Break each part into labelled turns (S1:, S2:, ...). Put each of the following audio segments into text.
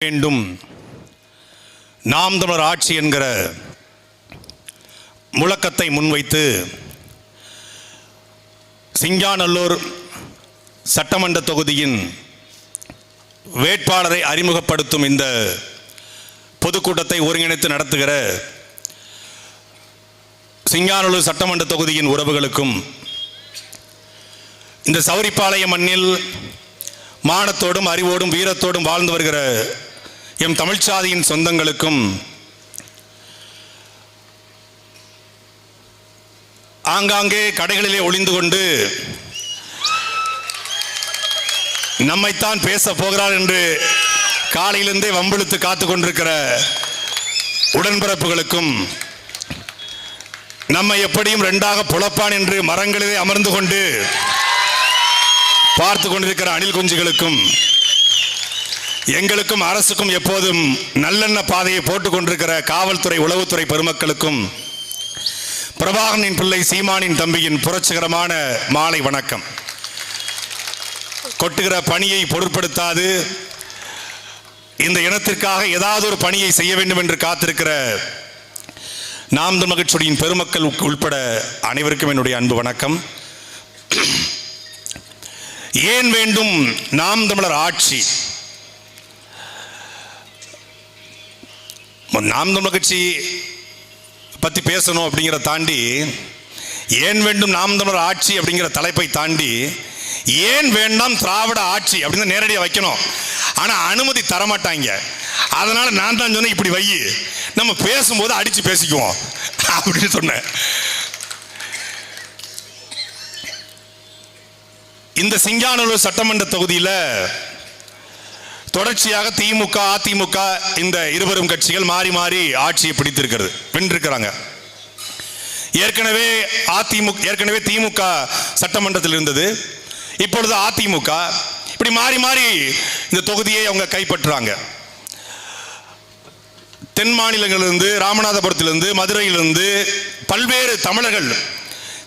S1: வேண்டும் நாம் தமிழர் ஆட்சி என்கிற முழக்கத்தை முன்வைத்து சிங்காநல்லூர் சட்டமன்ற தொகுதியின் வேட்பாளரை அறிமுகப்படுத்தும் இந்த பொதுக்கூட்டத்தை ஒருங்கிணைத்து நடத்துகிற சிங்காநல்லூர் சட்டமன்ற தொகுதியின் உறவுகளுக்கும், இந்த சௌரிப்பாளையம் மண்ணில் மானத்தோடும் அறிவோடும் வீரத்தோடும் வாழ்ந்து வருகிற எம் தமிழ்ச்சாதியின் சொந்தங்களுக்கும், ஆங்காங்கே கடைகளிலே ஒளிந்து கொண்டு நம்மைத்தான் பேச போகிறார் என்று காலையிலிருந்தே வம்பிழுத்து காத்து கொண்டிருக்கிற உடன்பிறப்புகளுக்கும், நம்மை எப்படியும் ரெண்டாக புலப்பான் என்று மரங்களிலே அமர்ந்து கொண்டு பார்த்து கொண்டிருக்கிற அணில் குஞ்சுகளுக்கும், எங்களுக்கும் அரசுக்கும் எப்போதும் நல்லெண்ண பாதையை போட்டுக் கொண்டிருக்கிற காவல்துறை உளவுத்துறை பெருமக்களுக்கும், பிரபாகரனின் பிள்ளை சீமானின் தம்பியின் புரட்சிகரமான மாலை வணக்கம். கொட்டுகிற பணியை பொருட்படுத்தாது இந்த இனத்திற்காக ஏதாவது ஒரு பணியை செய்ய வேண்டும் என்று காத்திருக்கிற நாம் தமிழர் கட்சியின் பெருமக்கள் உட்பட அனைவருக்கும் என்னுடைய அன்பு வணக்கம். ஏன் வேண்டும் நாம் தமிழர் ஆட்சி? நாம் தமிழர் கட்சி பற்றி பேசணும் அப்படிங்கிற தாண்டி, ஏன் வேண்டும் நாம் தமிழர் ஆட்சி அப்படிங்கிற தலைப்பை தாண்டி, ஏன் வேண்டாம் திராவிட ஆட்சி அப்படின்னு நேரடியாக வைக்கணும். ஆனால் அனுமதி தரமாட்டாங்க. அதனால நான் தான் சொன்னேன், இப்படி வை, நம்ம பேசும்போது அடிச்சு பேசிக்குவோம் அப்படின்னு சொன்னேன். இந்த சிங்காநல்லூர் சட்டமன்ற தொகுதியில் தொடர்ச்சியாக திமுக அதிமுக இந்த இருவரும் கட்சிகள் மாறி மாறி ஆட்சியை பிடித்திருக்கிறது, வென்றிருக்கிறாங்க. ஏற்கனவே திமுக சட்டமன்றத்தில் இருந்தது, இப்பொழுது அதிமுக. இப்படி மாறி மாறி இந்த தொகுதியை அவங்க கைப்பற்றுறாங்க. தென் மாநிலங்களிலிருந்து, ராமநாதபுரத்திலிருந்து, மதுரையிலிருந்து பல்வேறு தமிழர்கள்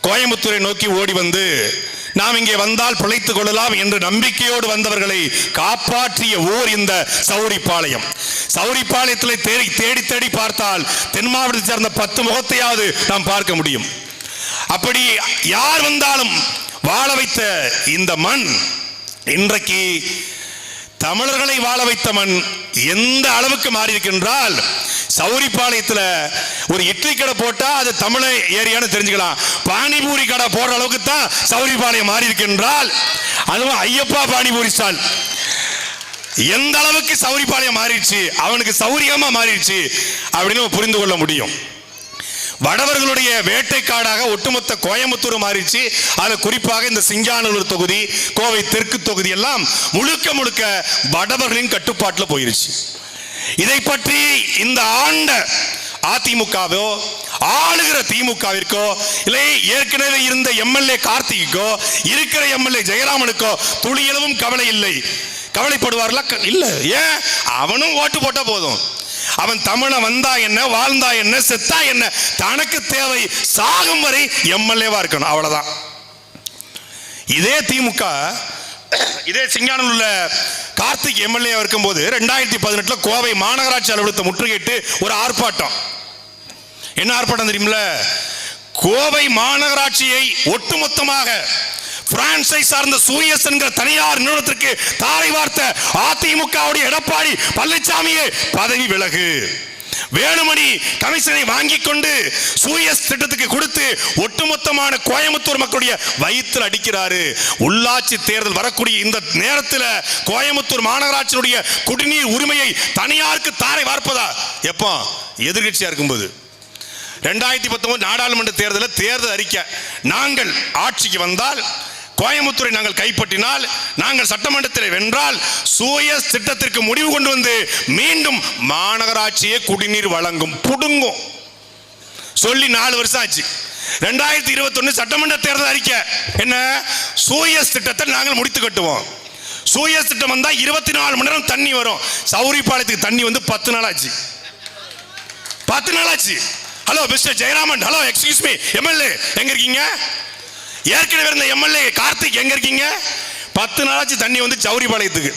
S1: கோயம்புத்தூரை நோக்கி ஓடி வந்து நாம் இங்கே வந்தால் பிழைத்துக் கொள்ளலாம் என்று நம்பிக்கையோடு வந்தவர்களை காப்பாற்றிய ஊர் இந்த சௌரிப்பாளையம். சௌரிப்பாளையத்தில் தேடி தேடி பார்த்தால் தென் மாவட்டத்தை சேர்ந்த 10 முகத்தையாவது நாம் பார்க்க முடியும். அப்படி யார் வந்தாலும் வாழ வைத்த இந்த மண் இன்றைக்கு தமிழர்களை வாழ வைத்த மண் எந்த அளவுக்கு மாறி இருக்கின்றால், சௌரிப்பாளையத்தில் ஒரு இட்லி கடை போட்டா அது தமிழ் ஏரியான்னு தெரிஞ்சுக்கலாம். பானிபூரி கடை போடுற அளவுக்கு தான் சௌரிப்பாளையம் மாறி இருக்கின்றால், அதுவும் ஐயப்பா பானிபூரி ஸ்டால் எந்த அளவுக்கு சௌரிப்பாளையம் மாறிடுச்சு, அவனுக்கு சௌரியமா மாறிடுச்சு அப்படின்னு புரிந்து கொள்ள முடியும். வடவர்களுடைய வேட்டைக்காடாக ஒட்டுமொத்த கோயம்புத்தூர் மாறிச்சு. அது குறிப்பாக இந்த சிங்காநல்லூர் தொகுதி, கோவை தெற்கு தொகுதி எல்லாம் முழுக்க முழுக்க வடவர்களின் கட்டுப்பாட்டில் போயிருச்சு. இதை பற்றி இந்த ஆண்ட அதிமுகவோ ஆளுகிற திமுகவிற்கோ இல்லை ஏற்கனவே இருந்த எம்எல்ஏ கார்த்திகோ இருக்கிற எம்எல்ஏ ஜெயராமனுக்கோ துளியளவும் கவலை இல்லை. கவலைப்படுவார்களா? இல்ல. ஏன்? அவனும் ஓட்டு போட்டா போதும். அவன் தமிழ வந்தா என்ன, வாழ்ந்தா என்ன, செத்தா என்ன, தனக்கு தேவை சாகும் வரை எம்எல்ஏவா இருக்கணும், அவ்வளவுதான். இதே திமுக இதே சிங்கானூர்ல கார்த்திக் எம்எல்ஏ இருக்கும்போது 2018 கோவை மாநகராட்சி அலுவலகத்தை முற்றுகையிட்டு ஒரு ஆர்ப்பாட்டம். என்ன ஆர்ப்பாட்டம் தெரியுமில்ல? கோவை மாநகராட்சியை ஒட்டுமொத்தமாக பிரான்சை சார்ந்த சூயஸ் என்கிற தனியார் நிறுவனத்திற்கு தாரை வார்த்த அதிமுகவுடைய எடப்பாடி பழனிசாமியே பதவி விலகு, வேலுமணி கமிஷனை வாங்கி கொண்டு சூயஸ் திட்டத்துக்கு கொடுத்து ஒட்டுமொத்தமான கோயம்புத்தூர் மக்களுடைய வயிற்றில் அடிக்கிறாரு. உள்ளாட்சி தேர்தல் வரக்கூடிய இந்த நேரத்தில் கோயம்புத்தூர் மாநகராட்சியினுடைய குடிநீர் உரிமையை தனியாருக்கு தாரை வார்ப்பதா? எப்போ? எதிர்கட்சியா இருக்கும்போது. 2019 நாடாளுமன்ற தேர்தலில் தேர்தல் அறிக்கை, நாங்கள் ஆட்சிக்கு வந்தால், கோயம்புத்தூரை நாங்கள் கைப்பற்றினால், நாங்கள் சட்டமன்றத்தில் வென்றால் சூயஸ் திட்டத்திற்கு முடிவு கொண்டு வந்து மீண்டும் மாநகராட்சியை குடிநீர் வழங்கும், புடுங்கும் சொல்லி 4 வருஷம் ஆச்சு. 2021 சட்டமன்ற தேர்தல் அறிக்கை என்ன? சூயஸ் திட்டத்தை நாங்கள் முடித்து கட்டுவோம். சூயஸ் திட்டம் வந்தா 24 மணி நேரம் தண்ணி வரும். சௌரிப்பாளையத்துக்கு தண்ணி வந்து 10 நாள் ஆச்சு. 10 நாள் ஆச்சு. Hello mister Jayaraman, hello excuse me, MLA எங்க இருக்கீங்க? ஏற்கனவே இருந்த எம்எல்ஏ கார்த்திக் எங்க இருக்கீங்க? 10 நாளாச்சு தண்ணி வந்து சௌரிப்பாளையத்துக்கு.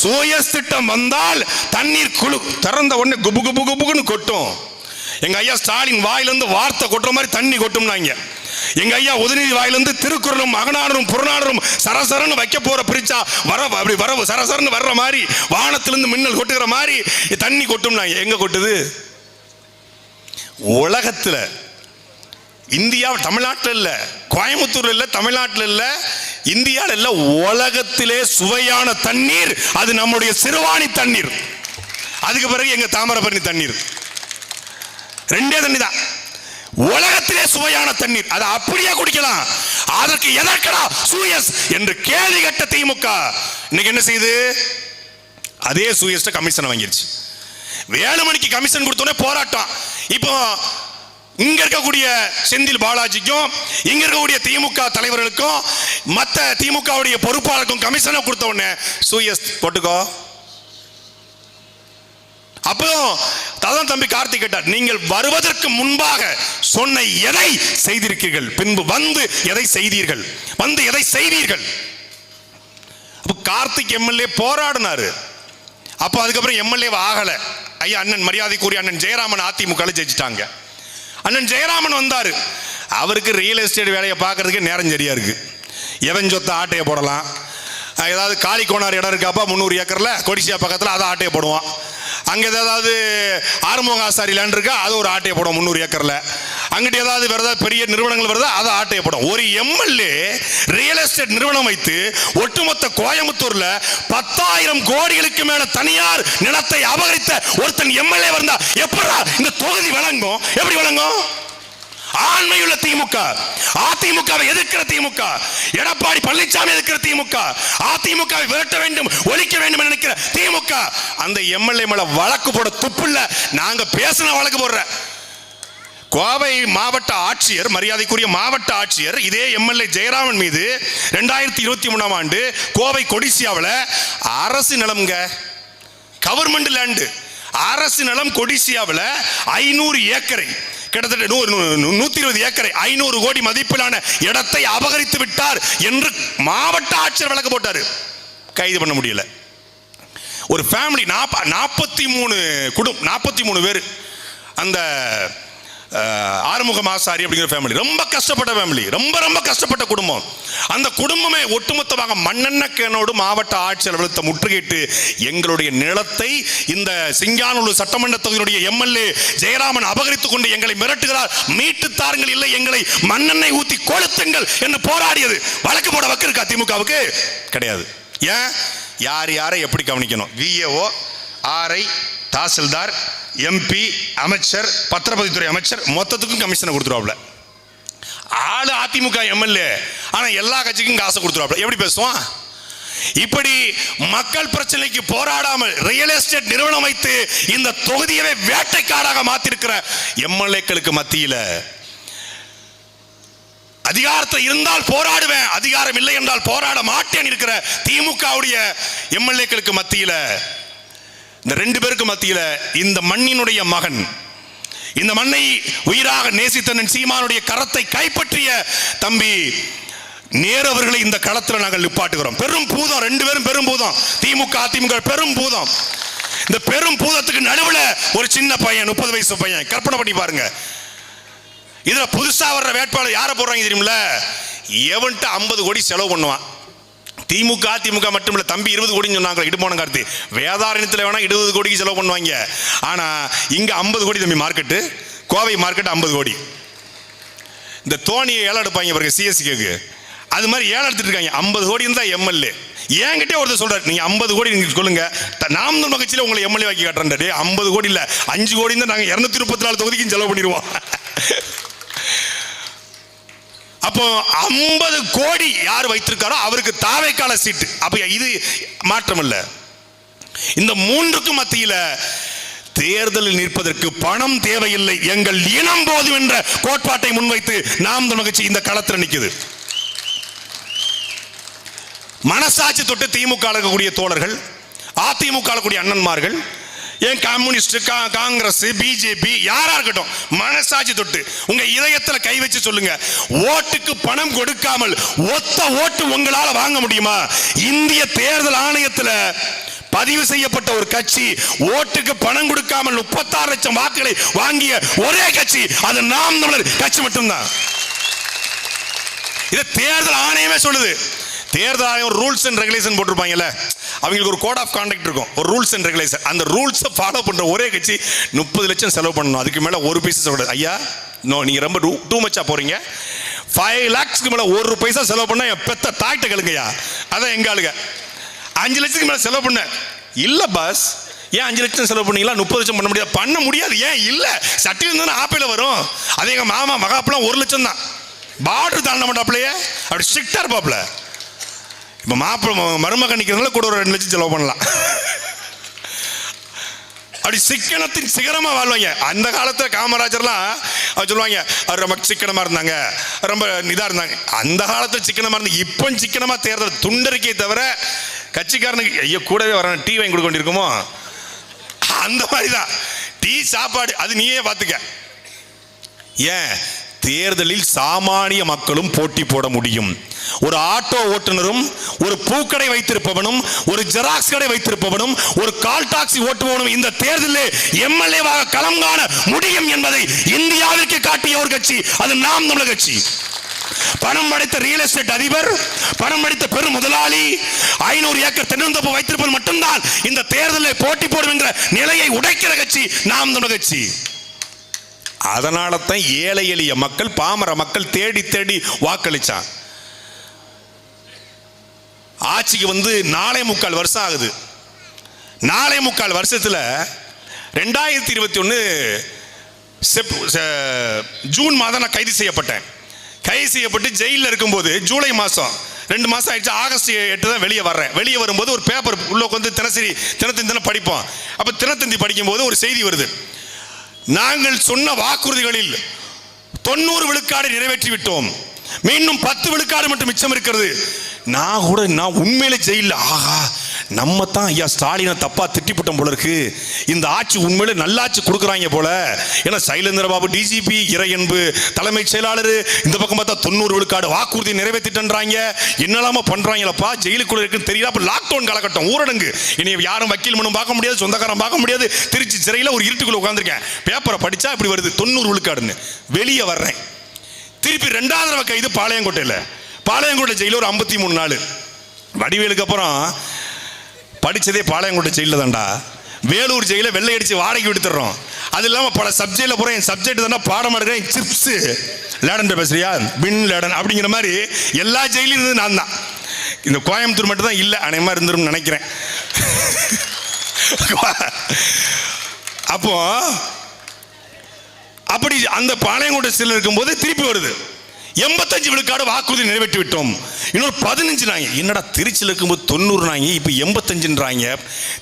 S1: சூயஸ் திட்டம் வந்தால் தண்ணீர் குழு திறந்த உடனே குபு குபு குபுன்னு கொட்டும். எங்க ஐயா ஸ்டாலின் வாயிலிருந்து வார்த்தை கொட்டுற மாதிரி தண்ணி கொட்டும்னாங்க. எங்க ஐயா உதயநிதி வாயிலிருந்து திருக்குறளும் அகநானரும் புறநானரும் சரசரன்னு வைக்க போற பிரிச்சா அப்படி வரவு சரசரன்னு வர்ற மாதிரி வானத்திலிருந்து மின்னல் கொட்டுகிற மாதிரி தண்ணி கொட்டும்னாங்க. எங்க கொட்டுது? உலகத்துல, இந்தியா தமிழ்நாட்டில் இல்ல, கோயம்புத்தூர் இல்ல, தமிழ்நாட்டில் இல்ல, இந்தியாவில் இல்ல, உலகத்திலே சுவையான தண்ணீர் அது நம்முடைய சிறுவாணி தண்ணீர். அதுக்கு பிறகு எங்க தாமிரபரணி தண்ணீர். ரெண்டே தண்ணி தான் உலகத்திலே சுவையான தண்ணீர். அதை அப்படியே குடிக்கலாம். அதற்கு எதற்கடா சூயஸ் என்று கேள்வி கேட்ட திமுக இன்னைக்கு என்ன செய்யுது? அதே சூயஸ் கமிஷன் வாங்கிருச்சு. வேலுமணிக்கு கமிஷன் கொடுத்தோன்னே போராட்டம். இப்போ இங்க இருக்கக்கூடிய செந்தில் பாலாஜிக்கும் இங்க இருக்கக்கூடிய திமுக தலைவர்களுக்கும் மற்ற திமுகவுடைய பொறுப்பாளருக்கும் கமிஷனை கொடுத்த உடனே சூயஸ் போட்டுக்கோ. அப்போ அதான் தம்பி கார்த்திக் கேட்டார், நீங்கள் வருவதற்கு முன்பாக சொன்ன எதை செய்திருக்கீர்கள், பின்பு வந்து எதை செய்தீர்கள், வந்து எதை செய்வீர்கள். அப்ப கார்த்திக் எம்எல்ஏ போராடினாரு. அப்போ அதுக்கப்புறம் எம்எல்ஏ ஆகல. ஐயா அண்ணன் மரியாதைக்குரிய அண்ணன் ஜெயராமன் அதிமுக ஜெயிச்சிட்டாங்க. அண்ணன் ஜெயராமன் வந்தாரு. அவருக்கு ரியல் எஸ்டேட் வேலையை பார்க்கறதுக்கு நேரம் சரியா இருக்கு. எவன் சொத்த ஆட்டையை போடலாம். ஏதாவது காளிக்கோணார் இடம் இருக்காப்பா 300 ஏக்கர்ல கொடிசியா பக்கத்தில் அதை ஆட்டையை போடுவான். அங்க ஏதாவது ஆறுமுக ஆசாரி லேண்ட் இருக்கா, அது ஒரு ஆட்டையை போடும் 300 ஏக்கர்ல. அங்கிட்டு ஏதாவது வேற ஏதாவது பெரிய நிறுவனங்கள் வருதா, அதை ஆட்டையை போடும். ஒரு எம்எல்ஏ ரியல் எஸ்டேட் நிறுவனம் வைத்து ஒட்டுமொத்த கோயம்புத்தூர்ல 10,000 கோடிகளுக்கு மேல தனியார் நிலத்தை அபகரித்த ஒருத்தன் எம்எல்ஏ வந்தா எப்படா இந்த தொகுதி வழங்கும்? எப்படி வழங்கும்? ஆண்மையுள்ள திமுக, அதிமுகவை எதிர்க்கிற திமுக, எடப்பாடி பழனிசாமி எதிர்க்கிற திமுக, அதிமுகவை விரட்ட வேண்டும், ஒழிக்க வேண்டும் என்று நினைக்கிற திமுக, அந்த எம்எல்ஏ மேல வழக்கு போட துப்புல்ல. நாங்க பேசின வழக்கு போடுற கோவை மாவட்ட ஆட்சியர், மரியாதைக்குரிய மாவட்ட ஆட்சியர் இதே எம்எல்ஏ ஜெயராமன் மீது 2023ஆம் ஆண்டு கோவை கொடிசியாவில் அரசு நிலம்ங்க, கவர்மெண்ட் லேண்டு, அரசு நிலம் கொடிசியாவில் 500 ஏக்கரை, கிட்டத்தட்ட 120 ஏக்கரை 500 கோடி மதிப்பிலான இடத்தை அபகரித்து விட்டார் என்று மாவட்ட ஆட்சியர் வழக்கு போட்டார். கைது பண்ண முடியல. ஒரு ஃபேமிலி 43 குடும்பம், 43 பேர். அந்த ஆறுமுக ஆசாரி அப்படிங்கிற ஃபேமிலி ரொம்ப கஷ்டப்பட்ட ஃபேமிலி, ரொம்ப கஷ்டப்பட்ட குடும்பம். அந்த குடும்பமே ஒட்டுமொத்தமாக மண்ணெண்ணக்கேனோடு மாவட்ட ஆட்சியர் அலுவலகத்தை முற்றுகையிட்டு எங்களுடைய நிலத்தை இந்த சிங்கானூர் சட்டமன்ற தொகுதியுடைய எம்எல்ஏ ஜெயராமன் அபகரித்துக் கொண்டு எங்களை மிரட்டுகிறார், மீட்டு தாருங்கள், இல்லை எங்களை மண்ணெண்ணெய் ஊத்தி கொளுத்துங்கள் என்று போராடியது. வழக்கு போட வக்கு இருக்கா திமுகவுக்கு? கிடையாது. ஏன்? யார் யாரை எப்படி கவனிக்கணும்? விஏஓ, ஆர்ஐ, தாசில்தார், எம்பி, அமைச்சர், பத்திரப்பதிவுத்துறை அமைச்சர் மொத்தத்துக்கும் கமிஷனை கொடுத்துருவாப்ல. ஆளு அதிமுக எம்எல்ஏ, ஆனா எல்லா கட்சிக்கும் காசை கொடுத்துருவாப்ல. எப்படி பேசுவான்? இப்படி மக்கள் பிரச்சனைக்கு போராடாமல் ரியல் எஸ்டேட் நிறுவனம் வைத்து இந்த தொகுதியவே வேட்டைக்காடாக மாத்திருக்கிற எம்எல்ஏக்களுக்கு மத்தியில அதிகாரத்தில் இருந்தால் போராடுவேன், அதிகாரம் இல்லை என்றால் போராட மாட்டேன் இருக்கிற திமுகவுடைய எம்எல்ஏக்களுக்கு மத்தியில, இந்த 2 பேருக்கு மத்தியில இந்த மண்ணினுடைய மகன், இந்த மண்ணை உயிராக நேசித்தனன் சீமானுடைய கரத்தை கைப்பற்றிய தம்பி நேரு அவர்களை இந்த களத்தில் நாங்கள் நிப்பாட்டுகிறோம். பெரும் பூதம், 2 பேரும் பெரும் பூதம். திமுக அதிமுக பெரும் பூதம். இந்த பெரும் பூதத்துக்கு நடுவில் ஒரு சின்ன பையன், 30 வயசு பையன். கற்பனை பண்ணி பாருங்க. இதுல புதுசா வர்ற வேட்பாளர் யாரை போடுறாங்க தெரியுமில்ல? எவன்ட்ட 50 கோடி செலவு பண்ணுவான். திமுக அதிமுக மட்டும் இல்ல, தம்பி 20 கோடின்னு சொன்னாங்க இடுமோன கார்த்தி. வேதாரண்யத்தில் வேணா 20 கோடிக்கு செலவு பண்ணுவாங்க. ஆனா இங்க 50 கோடி தம்பி. மார்க்கெட்டு, கோவை மார்க்கெட் 50 கோடி. இந்த தோனியை ஏலம் எடுப்பாங்க பாருங்க சிஎஸ்சிக்கு, அது மாதிரி ஏலம் எடுத்துட்டு இருக்காங்க. 50 கோடி இருந்தா எம்எல்ஏ. என்கிட்டே ஒருத்தர் சொல்றாரு, நீங்க 50 கோடி நீங்க சொல்லுங்க, நாம் தமிழ் கட்சியில உங்களை எம்எல்ஏ வாக்கி காட்டுறேன். 50 கோடி இல்ல, 5 கோடி தான் நாங்க 234 தொகுதிக்கு செலவு பண்ணிடுவோம். அப்போ 50 கோடி யார் வைத்திருக்காரோ அவருக்கு தாவேக்கால சீட்டு. அப்ப இது மாற்றம் இல்ல. இந்த 3க்கும் மத்தியில தேர்தலில் நிற்பதற்கு பணம் தேவையில்லை, எங்கள் இனம் போதும் என்ற கோட்பாட்டை முன்வைத்து நாம் தமிழ் கட்சி இந்த களத்தில் நிற்குது. மனசாட்சி தொட்டு திமுக இருக்கக்கூடிய தோழர்கள், அதிமுக இருக்கக்கூடிய அண்ணன்மார்கள், ஏன் கம்யூனிஸ்ட், காங்கிரஸ், பிஜேபி யாரா இருக்கட்டும், மனசாட்சி தொட்டு உங்க இதயத்தில் கை வச்சு சொல்லுங்க, ஓட்டுக்கு பணம் கொடுக்காமல் ஒத்த ஓட்டு உங்களால வாங்க முடியுமா? இந்திய தேர்தல் ஆணையத்தில் பதிவு செய்யப்பட்ட ஒரு கட்சி, ஓட்டுக்கு பணம் கொடுக்காமல் 36 லட்சம் வாக்குகளை வாங்கிய ஒரே கட்சி அது நாம் தமிழர் கட்சி மட்டும்தான். இதை தேர்தல் ஆணையமே சொல்லுது. தேர்தல் ஆணையம் ஒரு ரூல்ஸ் அண்ட் ரெகுலேஷன் போட்டிருப்பாங்கல்ல, அவங்களுக்கு ஒரு கோட் ஆஃப் கான்டக்ட் இருக்கும், ஒரு ரூல்ஸ் அண்ட் ரெகுலேஷன். அந்த ரூல்ஸை ஃபாலோ பண்ற ஒரே கட்சி 30 லட்சம் செலவு பண்ணணும். அதுக்கு மேல ஒரு பைசா சொல்றது ஐயா நோ, நீங்க ரொம்ப டூ மச்சா போறீங்க. 5 lakhsக்கு மேல ஒரு பைசா செலவு பண்ணா என் பெத்த தாய்ட்ட கழுங்கய்யா. அதான் எங்க ஆளுங்க 5 லட்சத்துக்கு மேல செலவு பண்ண இல்ல பாஸ். ஏன் 5 லட்சம் செலவு பண்ணீங்களா? 30 லட்சம் பண்ண முடியாது. ஏன் இல்ல? சட்டி இருந்தா ஆப்பையில வரும். அதே எங்க மாமா மகாப்பெல்லாம் 1 லட்சம் தான். பார்டர் தாண்ட மாட்டாப்லையே, அப்படி ஸ்ட்ரிக்டா இருப்பாப்ல. இப்ப மாப்பிள்ள மருமக நிக்கிறதுனால கூட ஒரு 2 லட்சம் செலவு பண்ணலாம். அப்படி சிக்கனத்தின் சிகரமா வாழ்வாங்க. அந்த காலத்துல காமராஜர்லாம் அவர் சொல்லுவாங்க, அவர் ரொம்ப சிக்கனமா இருந்தாங்க, ரொம்ப இதா இருந்தாங்க. அந்த காலத்துல சிக்கனமா இருந்தாங்க. இப்போ சிக்கனமா தேர்தல் துண்டறிக்கை தவிர கட்சிக்காரனுக்கு ஐயோ கூடவே வர டீ வாங்கி கொடுக்க வேண்டியிருக்குமோ அந்த மாதிரிதான். டீ சாப்பாடு அது நீயே பார்த்துக்க. ஏன் தேர்தலில் சாமானிய மக்களும் போட்டி போட முடியும். ஒரு ஆட்டோ ஓட்டுநரும், ஒரு பூக்கடை வைத்திருப்பவனும், ஒரு ஜெராக்ஸ் கடை வைத்திருப்பவனும், ஒரு கால் டாக்ஸி ஓட்டுபவனும் இந்த தேர்தலில் எம்எல்ஏவாக களம் காண முடியும் என்பதை இந்தியாவிற்கு காட்டிய ஒரு கட்சி அது நாம் தமிழர் கட்சி. பணம் படைத்த ரியல் எஸ்டேட் அதிபர், பணம் படைத்த பெரும் முதலாளி 500 ஏக்கர் தென்னந்தோப்பு வைத்திருப்பது மட்டும்தான் இந்த தேர்தலில் போட்டி போடும் என்ற நிலையை உடைக்கிற கட்சி நாம் தமிழர் கட்சி. அதனால தான் ஏழை எளிய மக்கள், பாமர மக்கள் தேடி தேடி வாக்களிச்சான். ஆட்சிக்கு வந்து 4.25 வருஷம் ஆகுது. 4.25 வருஷத்துல 2021 ஜூன் மாதம் நான் கைது செய்யப்பட்டேன். கைது செய்யப்பட்டு ஜெயிலில் இருக்கும்போது ஜூலை மாதம் 2 மாதம் ஆயிடுச்சு. ஆகஸ்ட் 8 தான் வெளியே வர்றேன். வெளியே வரும்போது ஒரு பேப்பர் உள்ள வந்து தினத்தந்தி படிப்போம். அப்போ தினத்தந்தி படிக்கும்போது ஒரு செய்தி வருது. நாங்கள் சொன்ன வாக்குறுதிகளில் 90 விழுக்காடு நிறைவேற்றி விட்டோம், மீண்டும் 10 விழுக்காடு மட்டும் மிச்சம் இருக்கிறது. நான் உண்மையிலே ஜெயில ஆகா நம்ம தான் ஐயா ஸ்டாலினை தப்பா திட்டிவிட்டோம் போல இருக்கு, இந்த ஆட்சி உண்மையிலே நல்லாட்சி கொடுக்குறாங்க போல. ஏன்னா சைலேந்திர பாபு டிஜிபி, இறையன்பு தலைமைச் செயலாளர், இந்த பக்கம் பார்த்தா 90 விழுக்காடு வாக்குறுதி நிறைவேற்றிட்டுன்றாங்க, என்னெல்லாம பண்றாங்களப்பா, ஜெயிலுக்குள்ள இருக்குன்னு தெரியல. அப்ப லாக்டவுன் காலகட்டம், ஊரடங்கு, இனி யாரும் வக்கீல் மனும் பார்க்க முடியாது, சொந்தக்காரன் பார்க்க முடியாது. திருச்சி சிறையில் ஒரு இருட்டுக்குள்ள உட்காந்துருக்கேன். பேப்பரை படிச்சா இப்படி வருது 90 விழுக்காடுன்னு. வெளியே வர்றேன். திருப்பி 2வது தடவை கைது பாளையங்கோட்டை ஜெயில ஒரு 53 நாள். வடிவேலுக்கு அப்புறம் படிச்சதே பாளையங்கோட்டை ஜெயில தான்டா. வேலூர் ஜெயில வெள்ளை அடிச்சு வாடகை விடுத்துறோம். அது இல்லாம பல சப்ஜெக்ட்ல போற என் சப்ஜெக்ட் தானே பாடம் எடுக்கிறேன். சிப்ஸ் லேடன் பேசுறியா, பின் லேடன் அப்படிங்கிற மாதிரி எல்லா ஜெயிலும் இருந்து நான் தான். இந்த கோயம்புத்தூர் மட்டும் தான் இல்லை, அநேகமா இருந்துரும் நினைக்கிறேன். அப்போ அப்படி அந்த பாளையங்கோட்டை சில இருக்கும்போது திருப்பி வருது 85 விழுக்காடு வாக்குறுதி நிறைவேற்றி விட்டோம். இன்னொரு 15 நாங்க. என்னடா திருச்சியில் இருக்கும்போது 90 நாங்க, இப்ப 85ன்றாங்க.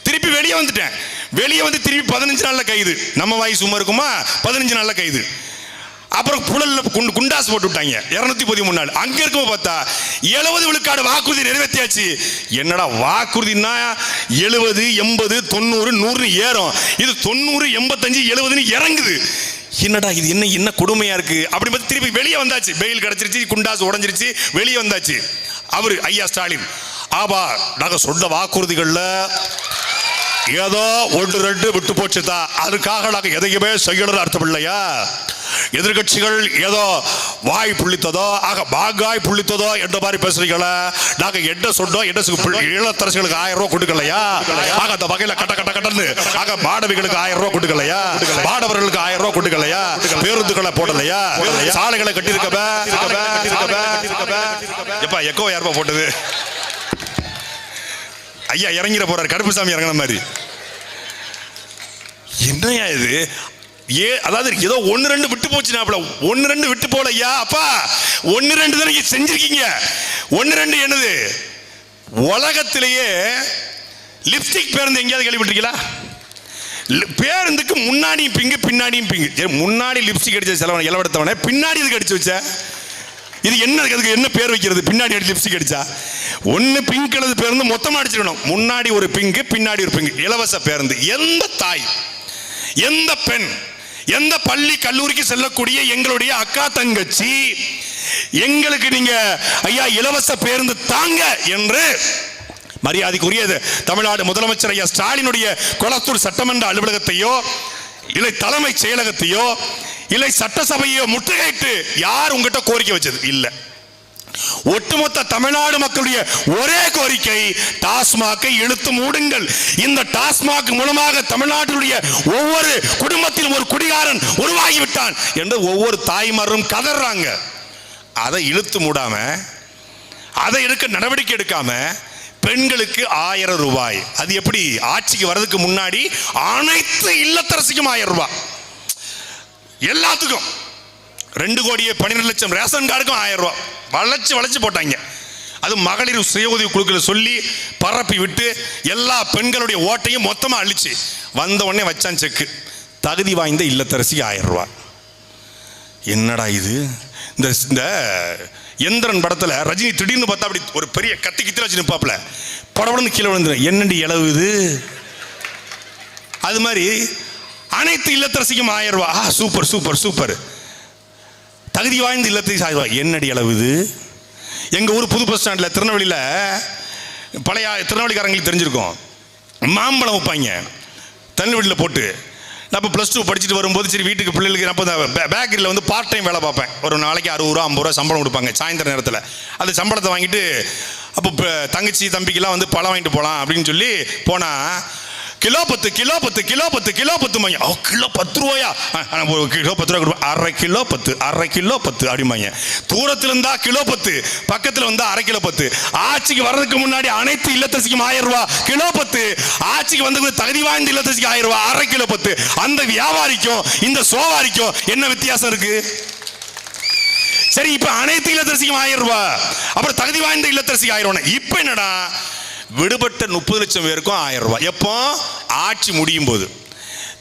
S1: திருப்பி வெளியே வந்துட்டேன். வெளியே வந்து திருப்பி 15 நாள்ல கைது. நம்ம வாய் சும்மா இருக்குமா? 15 நாள்ல கைது. அப்புறம் புழல்ல குண்டாஸ் போட்டு விட்டாங்க 213 நாள். அங்க இருக்கும் பார்த்தா 70 விழுக்காடு வாக்குறுதி நிறைவேற்றியாச்சு. என்னடா வாக்குறுதினா 70, 80, 90, 100 ஏறும். இது 90, 85, 70 இறங்குது. என்னடா இது என்ன கொடுமையா இருக்கு. அப்படி பார்த்து திருப்பி வெளியே வந்தாச்சு. பெயில் கிடைச்சிருச்சு, குண்டாஸ் உடஞ்சிருச்சு, வெளியே வந்தாச்சு. அவரு ஐயா ஸ்டாலின், ஆபா நாங்க சொன்ன வாக்குறுதிகள்ல ஏதோ 1-2 விட்டு போச்சுதா, அதுக்காக நாங்க எதையுமே செய்யணும் அர்த்தம் இல்லையா. எதிர்கட்சிகள் ஏதோ வாய் புள்ளித்ததோ, ஆக பாகாய் புள்ளித்ததோ என்ற மாதிரி பேசுறீங்களா. நாங்க என்ன சொன்னோம், இளத்தரசிகளுக்கு 1000 ரூபாய் கொடுக்கலையா, ஆக அந்த வகையில கட்டன்னு ஆக மாணவிகளுக்கு 1000 ரூபாய் கொடுக்கலையா, மாணவர்களுக்கு 1000 ரூபாய் கொடுக்கலையா, பேருந்துகளை போடலையா, சாலைகளை கட்டியிருக்க எப்ப எக்கோ யாருப்பா போட்டது? ஐயா இறங்கிற போறாரு, கருப்புசாமி இறங்கின மாதிரி. என்னையா இது? அதாவது ஏதோ 1-2 விட்டு போச்சுனாப்ல. 1-2 விட்டு போலையா அப்பா, 1-2 தான் செஞ்சிருக்கீங்க. 1-2 என்னது? உலகத்திலேயே லிப்ஸ்டிக் பேருந்து எங்கேயாவது கேள்விப்பட்டிருக்கீங்களா? பேருந்துக்கு முன்னாடியும் பிங்கு பின்னாடியும் பிங்கு. முன்னாடி லிப்ஸ்டிக் அடிச்ச செலவன இளவெடுத்தவனே, பின்னாடி இதுக்கு அடிச்சு வச்ச இது என்ன? அதுக்கு என்ன பேர் வைக்கிறது? பின்னாடி லிப்ஸ்டிக் அடிச்சா ஒன்னு பிங்க் கலர் பேருந்து மொத்தமா அடிச்சிடணும். முன்னாடி ஒரு பிங்கு, பின்னாடி ஒரு பிங்கு. இலவச பேருந்து. எந்த தாய், எந்த பெண், எந்த பள்ளி கல்லூரிக்கு செல்லக்கூடிய எங்களுடைய அக்கா தங்கச்சி எங்களுக்கு நீங்க ஐயா இலவச பேருந்து தாங்க என்று மரியாதைக்குரிய தமிழ்நாடு முதலமைச்சர் ஐயா ஸ்டாலினுடைய கொளத்தூர் சட்டமன்ற அலுவலகத்தையோ இல்லை தலைமை செயலகத்தையோ இல்லை சட்டசபையோ முற்றுகையிட்டு யார் உங்ககிட்ட கோரிக்கை வச்சது? இல்ல. ஒட்டுமொத்த தமிழ்நாடு மக்களுடைய ஒரே கோரிக்கை, டாஸ்மாகை இழுத்து மூடுங்கள். இந்த டாஸ்மாக் மூலமாக தமிழ்நாட்டினுடைய ஒவ்வொரு குடும்பத்திலும் ஒரு குடிகாரன் உருவாகிவிட்டான் என்று ஒவ்வொரு தாய்மாரும் கதறாங்க. அதை இழுத்து மூடாம, அதை நடவடிக்கை எடுக்காம பெண்களுக்கு 1000 ரூபாய். அது எப்படி? ஆட்சிக்கு வர்றதுக்கு முன்னாடி அனைத்து இல்லத்தரசிக்கும் 1000 ரூபாய், எல்லாத்துக்கும் 2,12,00,000 ரேஷன் கார்டுக்கும் 1000 ரூபாய் வளைச்சு போட்டாங்க. அது மகளிர் சுய உதவி குழுக்களை சொல்லி பரப்பி விட்டு எல்லா பெண்களுடைய ஓட்டையும் மொத்தமா அழிச்சு வந்த உடனே வச்சான் செக்கு. தகுதி வாய்ந்த இல்லத்தரசி 1000 ரூபாய். என்னடா இது? இந்த எந்திரன் படத்துல ரஜினி திடீர்னு பார்த்தா அப்படி ஒரு பெரிய கத்தி வச்சு நிப்பாப்ல, படபடன்னு கீழே விழுந்துடும். என்னடி இளவு இது? அது மாதிரி அனைத்து இல்லத்தரசிக்கும் 1000 ரூபாய். Super super super. தகுதி வாய்ந்த இல்லத்தரசி 1000 ரூபாய். என்னடி இளவு இது? எங்க ஊர் புது பஸ் ஸ்டாண்ட்ல, திருநெல்வேலியில, பழைய திருநெல்வேலிக்காரங்களுக்கு தெரிஞ்சிருக்கும், மாம்பழம் வைப்பாங்க திருநெல்வேலியில் போட்டு. நான் இப்போ +2 படிச்சுட்டு வரும்போது சரி வீட்டுக்கு பிள்ளைகளுக்கு அப்போ பேக்கரியில் வந்து பார்ட் டைம் வேலை பார்ப்பேன். ஒரு நாளைக்கு 60 ரூபா 50 ரூபா சம்பளம் கொடுப்பாங்க சாயந்தர நேரத்தில். அந்த சம்பளத்தை வாங்கிட்டு அப்போ தங்கச்சி தம்பிக்கெல்லாம் வந்து பழம் வாங்கிட்டு போகலாம் அப்படின்னு சொல்லி போனால் kilo 10 kilo 10 kilo 10 kilo 10 kilo 10 ரூபாயா? கிலோ 10 ரூபா கொடுப்பேன். அரை கிலோ 10 அப்படிம்பாங்க. தூரத்தில் இருந்தா கிலோ 10, பக்கத்தில் வந்தா அரை கிலோ 10. ஆட்சிக்கு வர்றதுக்கு முன்னாடி அனைத்து இல்லத்தரசிக்கும் 1000 ரூபாய் கிலோ 10. ஆட்சிக்கு வந்து தகுதி வாய்ந்த இல்லத்தரசிக்கு 1000 ரூபாய் அரை கிலோ 10. அந்த வியாபாரிக்கும் இந்த சோவாரிக்கும் என்ன வித்தியாசம் இருக்கு? சரி, இப்ப அனைத்து இல்லத்தரசிக்கும் 1000 ரூபாய், அப்புறம் தகுதி வாய்ந்த இல்லத்தரசிக்கு 1000 ரூபாய். இப்ப என்னடா, விடுபட்ட 30 லட்சம் பேருக்கும் 1000 ரூபாய். எப்போ? ஆட்சி முடியும் போது.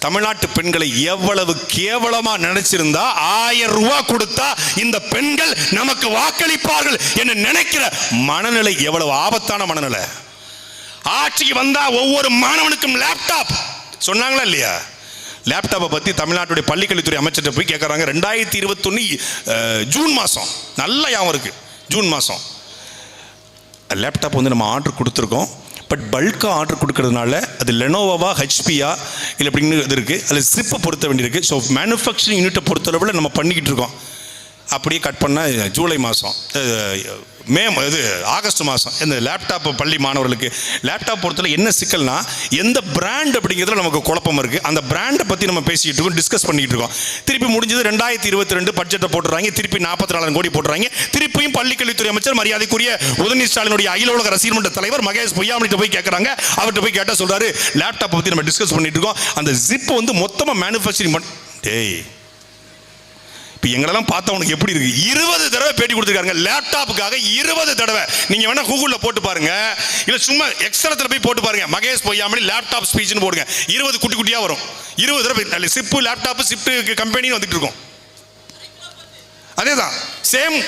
S1: தமிழ்நாட்டு பெண்களை எவ்வளவு கேவலமா நினைச்சிருந்தா 1000 ரூபாய் கொடுத்தா இந்த பெண்கள் நமக்கு வாக்களிப்பார்கள் என்று நினைக்கிற மனநிலை எவ்வளவு ஆபத்தான மனநிலை. ஆட்சிக்கு வந்தா ஒவ்வொரு மாணவனுக்கும் லேப்டாப் சொன்னாங்களா இல்லையா? லேப்டாப்பை பத்தி தமிழ்நாட்டுடைய பள்ளிக்கல்வித்துறை அமைச்சர்கிட்ட போய் கேட்கறாங்க. 2021 ஜூன் மாசம், நல்ல ஞாபகம் இருக்கு, ஜூன் மாசம் லேப்டாப் வந்து நம்ம ஆர்டர் கொடுத்துருக்கோம். பட் பல்காக ஆர்டர் கொடுக்கறதுனால அது லெனோவோவா ஹெச்பியா இல்லை அப்படின்னு இது இருக்குது, அதில் ஸ்லிப்பை பொருத்த வேண்டியிருக்கு. ஸோ மேனுஃபேக்சரிங் யூனிட்டை பொறுத்தளவில் நம்ம பண்ணிக்கிட்டு இருக்கோம். அப்படியே கட் பண்ணால் ஜூலை மாதம் ஆகஸ்ட் மாதம் இந்த லேப்டாப் பள்ளி மாணவர்களுக்கு லேப்டாப் பொறுத்தல என்ன சிக்கல்னா, எந்த பிராண்ட் அப்படிங்கிறதுல நமக்கு குழப்பம் இருக்குது. அந்த பிராண்டை பற்றி நம்ம பேசிக்கிட்டு இருக்கோம், டிஸ்கஸ் பண்ணிக்கிட்டு இருக்கோம். திருப்பி முடிஞ்சது 2022 பட்ஜெட்டை போட்டுறாங்க, திருப்பி 44,000 கோடி போட்டுறாங்க. திருப்பியும் பள்ளிக்கல்வித்துறை அமைச்சர் மரியாதைக்குரிய உதயநிதி ஸ்டாலினுடைய அகில உலக ரசிகர் மன்ற தலைவர் மகேஷ் பொய்யாமலிட்ட போய் கேட்குறாங்க. அவர்கிட்ட போய் கேட்டால் சொல்கிறாரு, லேப்டாப்பை பற்றி நம்ம டிஸ்கஸ் பண்ணிட்டு இருக்கோம், அந்த ஜிப் வந்து மொத்தமாக மேனுஃபேக்சரிங் டேய் எங்களெல்லாம் பார்த்தா உனக்கு எப்படி இருக்கு? 20 தடவை பேட்டி கொடுத்துருக்காங்க லேப்டாப்புக்காக. 20 தடவை. நீங்க வேணா கூகுள்ல போட்டு பாருங்க, இல்ல சும்மா எக்ஸ்ட்ரா போய் போட்டு பாருங்க, மகேஷ் பொய்யாமலி லேப்டாப் ஸ்பீச்னு போடுங்க. 20 குட்டி குட்டியா வரும். 20 தடவை சிப்பு லேப்டாப் ஷிஃப்ட் கம்பெனி வந்துட்டு இருக்கும். அதேதான் சேம்.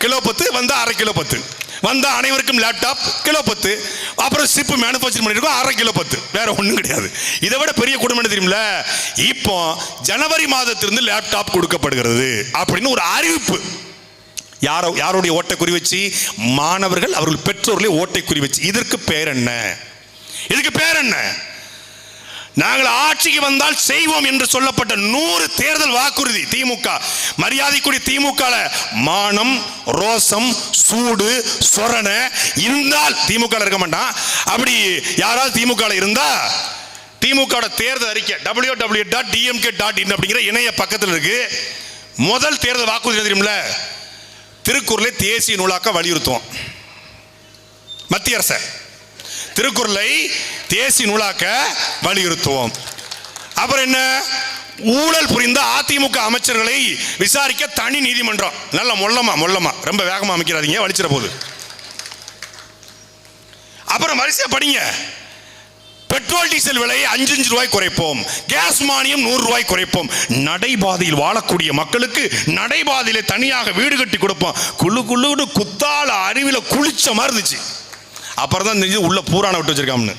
S1: கிலோ 10 வந்தா அரை கிலோ 10 வந்தா அனைவருக்கும் லேப்டாப் கிலோ 10. அப்புறம் சிப்பு மேனுஃபேக்சர் பண்ணிருக்கோம் அரை கிலோ 10. வேற ஒன்றும் கிடையாது. இதை விட பெரிய குடும்பம் என்ன தெரியுமில்ல? இப்போ ஜனவரி மாதத்திலிருந்து லேப்டாப் கொடுக்கப்படுகிறது அப்படின்னு ஒரு அறிவிப்பு. யாருடைய ஓட்டை குறி வச்சு? மாணவர்கள் அவர்கள் பெற்றோர்களே ஓட்டை குறி வச்சு. இதற்கு பேர் என்ன? இதுக்கு பேர் என்ன? நாங்கள் ஆட்சிக்கு வந்தால் செய்வோம் என்று சொல்லப்பட்ட 100 தேர்தல் வாக்குறுதி திமுக. மரியாதைக்குரிய திமுக மானம், ரோசம், சூடு, சொரண இருந்தால் திமுக இருக்க மாட்டான். அப்படி யாராவது திமுக இருந்தா திமுக தேர்தல் அறிக்கை www.dmk.in அப்படிங்கிற இணைய பக்கத்தில் இருக்கு. முதல் தேர்தல் வாக்குறுதி தெரியுமில்ல? திருக்குறளை தேசிய நூலாக்க வலியுறுத்துவோம். மத்திய அரசு திருக்குறளை தேசிய நூலாக்க வலியுறுத்துவோம். அப்புறம் என்ன? ஊழல் புரிந்த அதிமுக அமைச்சர்களை விசாரிக்க தனி நீதிமன்றம். நல்ல மொல்லமா ரொம்ப வேகமா அமைக்கிறாதீங்க, வலிச்சிட போகுது. அப்புறம் வரிசையா படிங்க. பெட்ரோல் டீசல் விலை 5 ரூபாய் குறைப்போம், கேஸ் மானியம் 100 ரூபாய் குறைப்போம், நடைபாதையில் வாழக்கூடிய மக்களுக்கு நடைபாதையில தனியாக வீடு கட்டி கொடுப்போம். குள்ளு குத்தால அறிவில குளிச்ச மாதிரி இருந்துச்சு. அப்புறம் தான் தெரிஞ்சு உள்ள பூரான விட்டு வச்சிருக்காம்னு.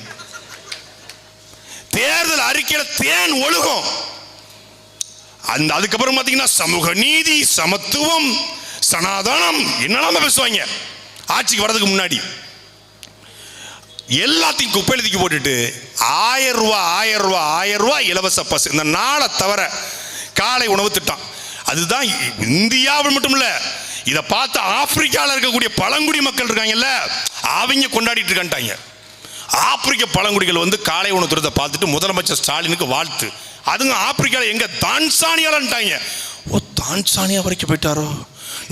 S1: தேர்தல் அறிக்கையில தேன் ஒழுகும். அதுக்கப்புறம் பாத்தீங்கன்னா சமூக நீதி, சமத்துவம், சனாதனம் என்னெல்லாம் பேசுவாங்க ஆட்சிக்கு வர்றதுக்கு முன்னாடி. எல்லாத்தையும் குப்பையில தூக்கி போட்டுட்டு 1000 ரூபாய் 1000 ரூபாய் 1000 ரூபாய் இலவச பஸ். இந்த நாளை தவிர காலை உணவு திட்டம். அதுதான் இந்தியாவில் மட்டும் இல்ல, இதை பார்த்து ஆப்பிரிக்காவில் இருக்கக்கூடிய பழங்குடி மக்கள் இருக்காங்கல்ல, அவங்க கொண்டாடிட்டு இருக்காங்க. ஆப்பிரிக்க பழங்குடிகள் வந்து காலை உணவு திட்டத்தை பார்த்துட்டு முதலமைச்சர் ஸ்டாலினுக்கு வாழ்த்து. அதுங்க ஆப்பிரிக்காவில் எங்க தான்சானியாலன்ட்டாங்க. ஓ, தான்சானியா வரைக்கும் போயிட்டாரோ,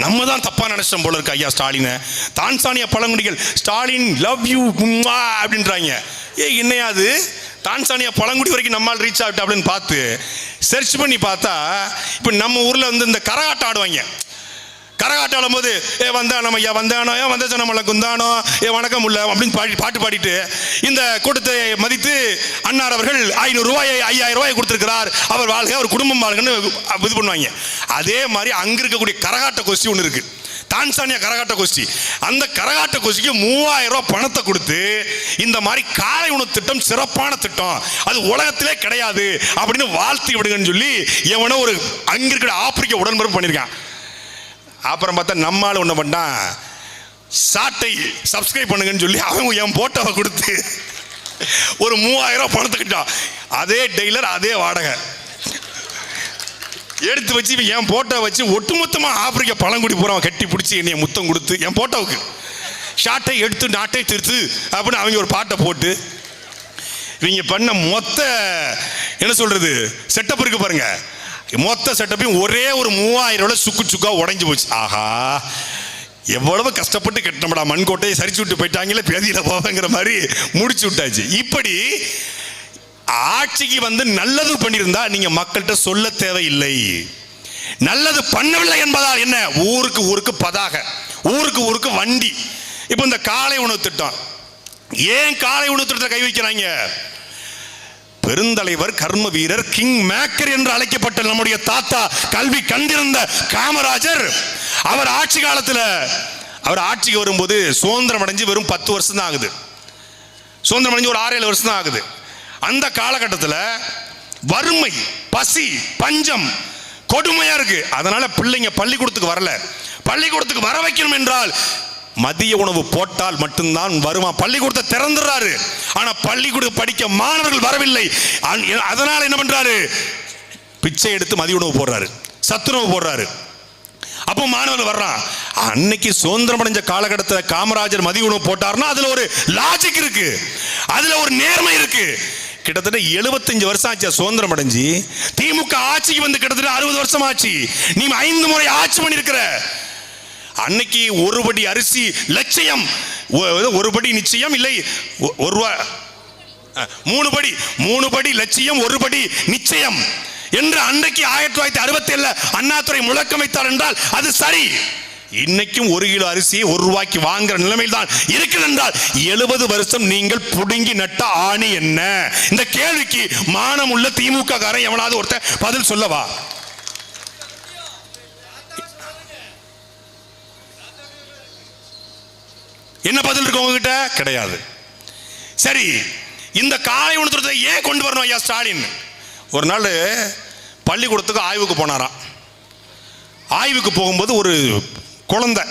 S1: நம்ம தான் தப்பா நினைச்சோம் போல இருக்கு ஐயா ஸ்டாலினை. தான்சானியா பழங்குடிகள் ஸ்டாலின் லவ் யூ அப்படின்றாங்க. என்னையாது தான்சானியா பழங்குடி வரைக்கும் நம்மால் ரீச் ஆகிட்டு அப்படின்னு பார்த்து சர்ச் பண்ணி பார்த்தா, இப்போ நம்ம ஊரில் வந்து இந்த கரகாட்டம் ஆடுவாங்க. கரகாட்டம் ஆடும்போது வந்தானோ ஐயா வந்தானோ, வந்த நம்மளை குந்தானோ, வணக்கம் உள்ள அப்படின்னு பாட்டு பாடிட்டு இந்த கூட்டத்தை மதித்து அன்னார் அவர்கள் 500 ரூபாயை 5000 ரூபாயை கொடுத்துருக்கிறார், அவர் வாழ்க, அவர் குடும்பம் வாழ்கன்னு இது பண்ணுவாங்க. அதே மாதிரி அங்கே இருக்கக்கூடிய கரகாட்ட கோஷ்டி ஒன்று இருக்கு, தான்சானியா கரகாட்ட கோஷ்டி. அந்த கரகாட்ட கோஷ்டிக்கு 3000 ரூபாய் பணத்தை கொடுத்து இந்த மாதிரி காலை உணவு திட்டம் சிறப்பான திட்டம், அது உலகத்திலே கிடையாது அப்படின்னு வாழ்த்தி விடுங்கன்னு சொல்லி எவனோ ஒரு அங்க இருக்கிற ஆப்பிரிக்க உடன்பரப்பு பண்ணியிருக்கான். அப்புறம் பார்த்தா நம்மால் ஒன்று பண்ணான், சாட்டை சப்ஸ்கிரைப் பண்ணுங்கன்னு சொல்லி அவங்க என் போட்டோவை கொடுத்து ஒரு 3000 ரூபாய் பணத்தை கிட்டான். அதே டெய்லர் அதே வாடகை எடுத்து வச்சு என் போட்டோ வச்சு ஒட்டுமொத்தமாக ஆப்பிரிக்க பழங்குடி பூரா கட்டி பிடிச்சி என்னைய முத்தம் கொடுத்து என் போட்டோவுக்கு ஷாட்டை எடுத்து நாட்டை திருத்து அப்படின்னு அவங்க ஒரு பாட்டை போட்டு இவங்க பண்ண மொத்த என்ன சொல்றது செட்டப் இருக்கு பாருங்க. மொத்த செட்டப்பையும் ஒரே ஒரு 3000 ரூபாய் சுக்கு சுக்கா உடைஞ்சு போச்சு. ஆஹா, எவ்வளவு கஷ்டப்பட்டு கட்டினோம்டா, மண்கோட்டையை சரிச்சு விட்டு போயிட்டாங்களே, பேதியில போவங்கிற மாதிரி முடிச்சு விட்டாச்சு. இப்படி ஆட்சிக்கு வந்து நல்லது பண்ணியிருந்தா நீங்க மக்கள்கிட்ட சொல்ல தேவையில்லை. நல்லது பண்ணவில்லை என்பதால் என்ன, ஊருக்கு ஊருக்கு பதாக, ஊருக்கு ஊருக்கு வண்டி. இப்போ இந்த காலை உணவு திட்டம், ஏன் காலை உணவு திட்டத்தை கை வைக்கிறாங்க? பெருந்தலைவர், கர்ம வீரர், கிங் மேக்கர் என்று அழைக்கப்பட்ட நம்முடைய தாத்தா, கல்வி கண்டிருந்த காமராஜர், அவர் ஆட்சி காலத்தில், அவர் ஆட்சிக்கு வரும்போது சுதந்திரம் அடைஞ்சு வெறும் 10 வருஷம் தான் ஆகுது. சுதந்திரம் அடைஞ்சு ஒரு 6-7 வருஷம் தான் ஆகுது. அந்த காலகட்டத்தில் வறுமை, பசி, பஞ்சம் கொடுமையா இருக்கு. அதனால பிள்ளைங்க பள்ளிக்கூடத்துக்கு வரல. பள்ளிக்கூடத்துக்கு வர வைக்கணும் என்றால் மதிய உணவு போட்டால் மட்டும்தான் வருமா. பள்ளிக்கூடத்தை திறந்துறாரு, ஆனா பள்ளிக்கூடம் படிக்க மாணவர்கள் வரவில்லை. அதனால என்ன பண்றாரு, பிச்சை எடுத்து மதிய உணவு போடுறாரு, சத்துணவு போடுறாரு. அப்போ மாணவர்கள் வர்றான். அன்னைக்கு சுதந்திரம் அடைஞ்ச காலகட்டத்தில் காமராஜர் மதிய உணவு போட்டார்னா அதுல ஒரு லாஜிக் இருக்கு, அதுல ஒரு நேர்மை இருக்கு. கிட்டத்தட்ட 75 வருஷம் ஆச்சு சுதந்திரம் அடைஞ்சு. திமுக ஆட்சிக்கு வந்து கிட்டத்தட்ட 60 வருஷம் ஆச்சு. நீ 5 முறை ஆட்சி பண்ணிருக்கிற. அன்னைக்கு ஒரு படி அரிசி லட்சியம், ஒரு படி நிச்சயம் இல்லை, 1 ரூபாய், 3 படி லட்சியம், 1 படி நிச்சயம் என்று அன்றைக்கு 1967 அண்ணாதுரை முழக்கம் வைத்தார் என்றால் அது சரி. இன்னைக்கும் 1 கிலோ அரிசி 1 ரூபாய்க்கு வாங்குற நிலைமையில் தான் இருக்குது என்றால் 70 வருஷம் நீங்கள் புடுங்கி நட்ட ஆணி என்ன? இந்த கேள்விக்கு மானம் உள்ள திமுக காரன் எவனாவது ஒருத்தர் பதில் சொல்லவா? என்ன பதில் இருக்கு உங்ககிட்ட? கிடையாது. சரி, இந்த காலை உணவு திட்டத்தை ஏன் கொண்டு வரணும் ஐயா ஸ்டாலின்? ஒரு நாள் பள்ளிக்கூடத்துக்கு ஆய்வுக்கு போனாராம். ஆய்வுக்கு போகும்போது ஒரு குழந்தை,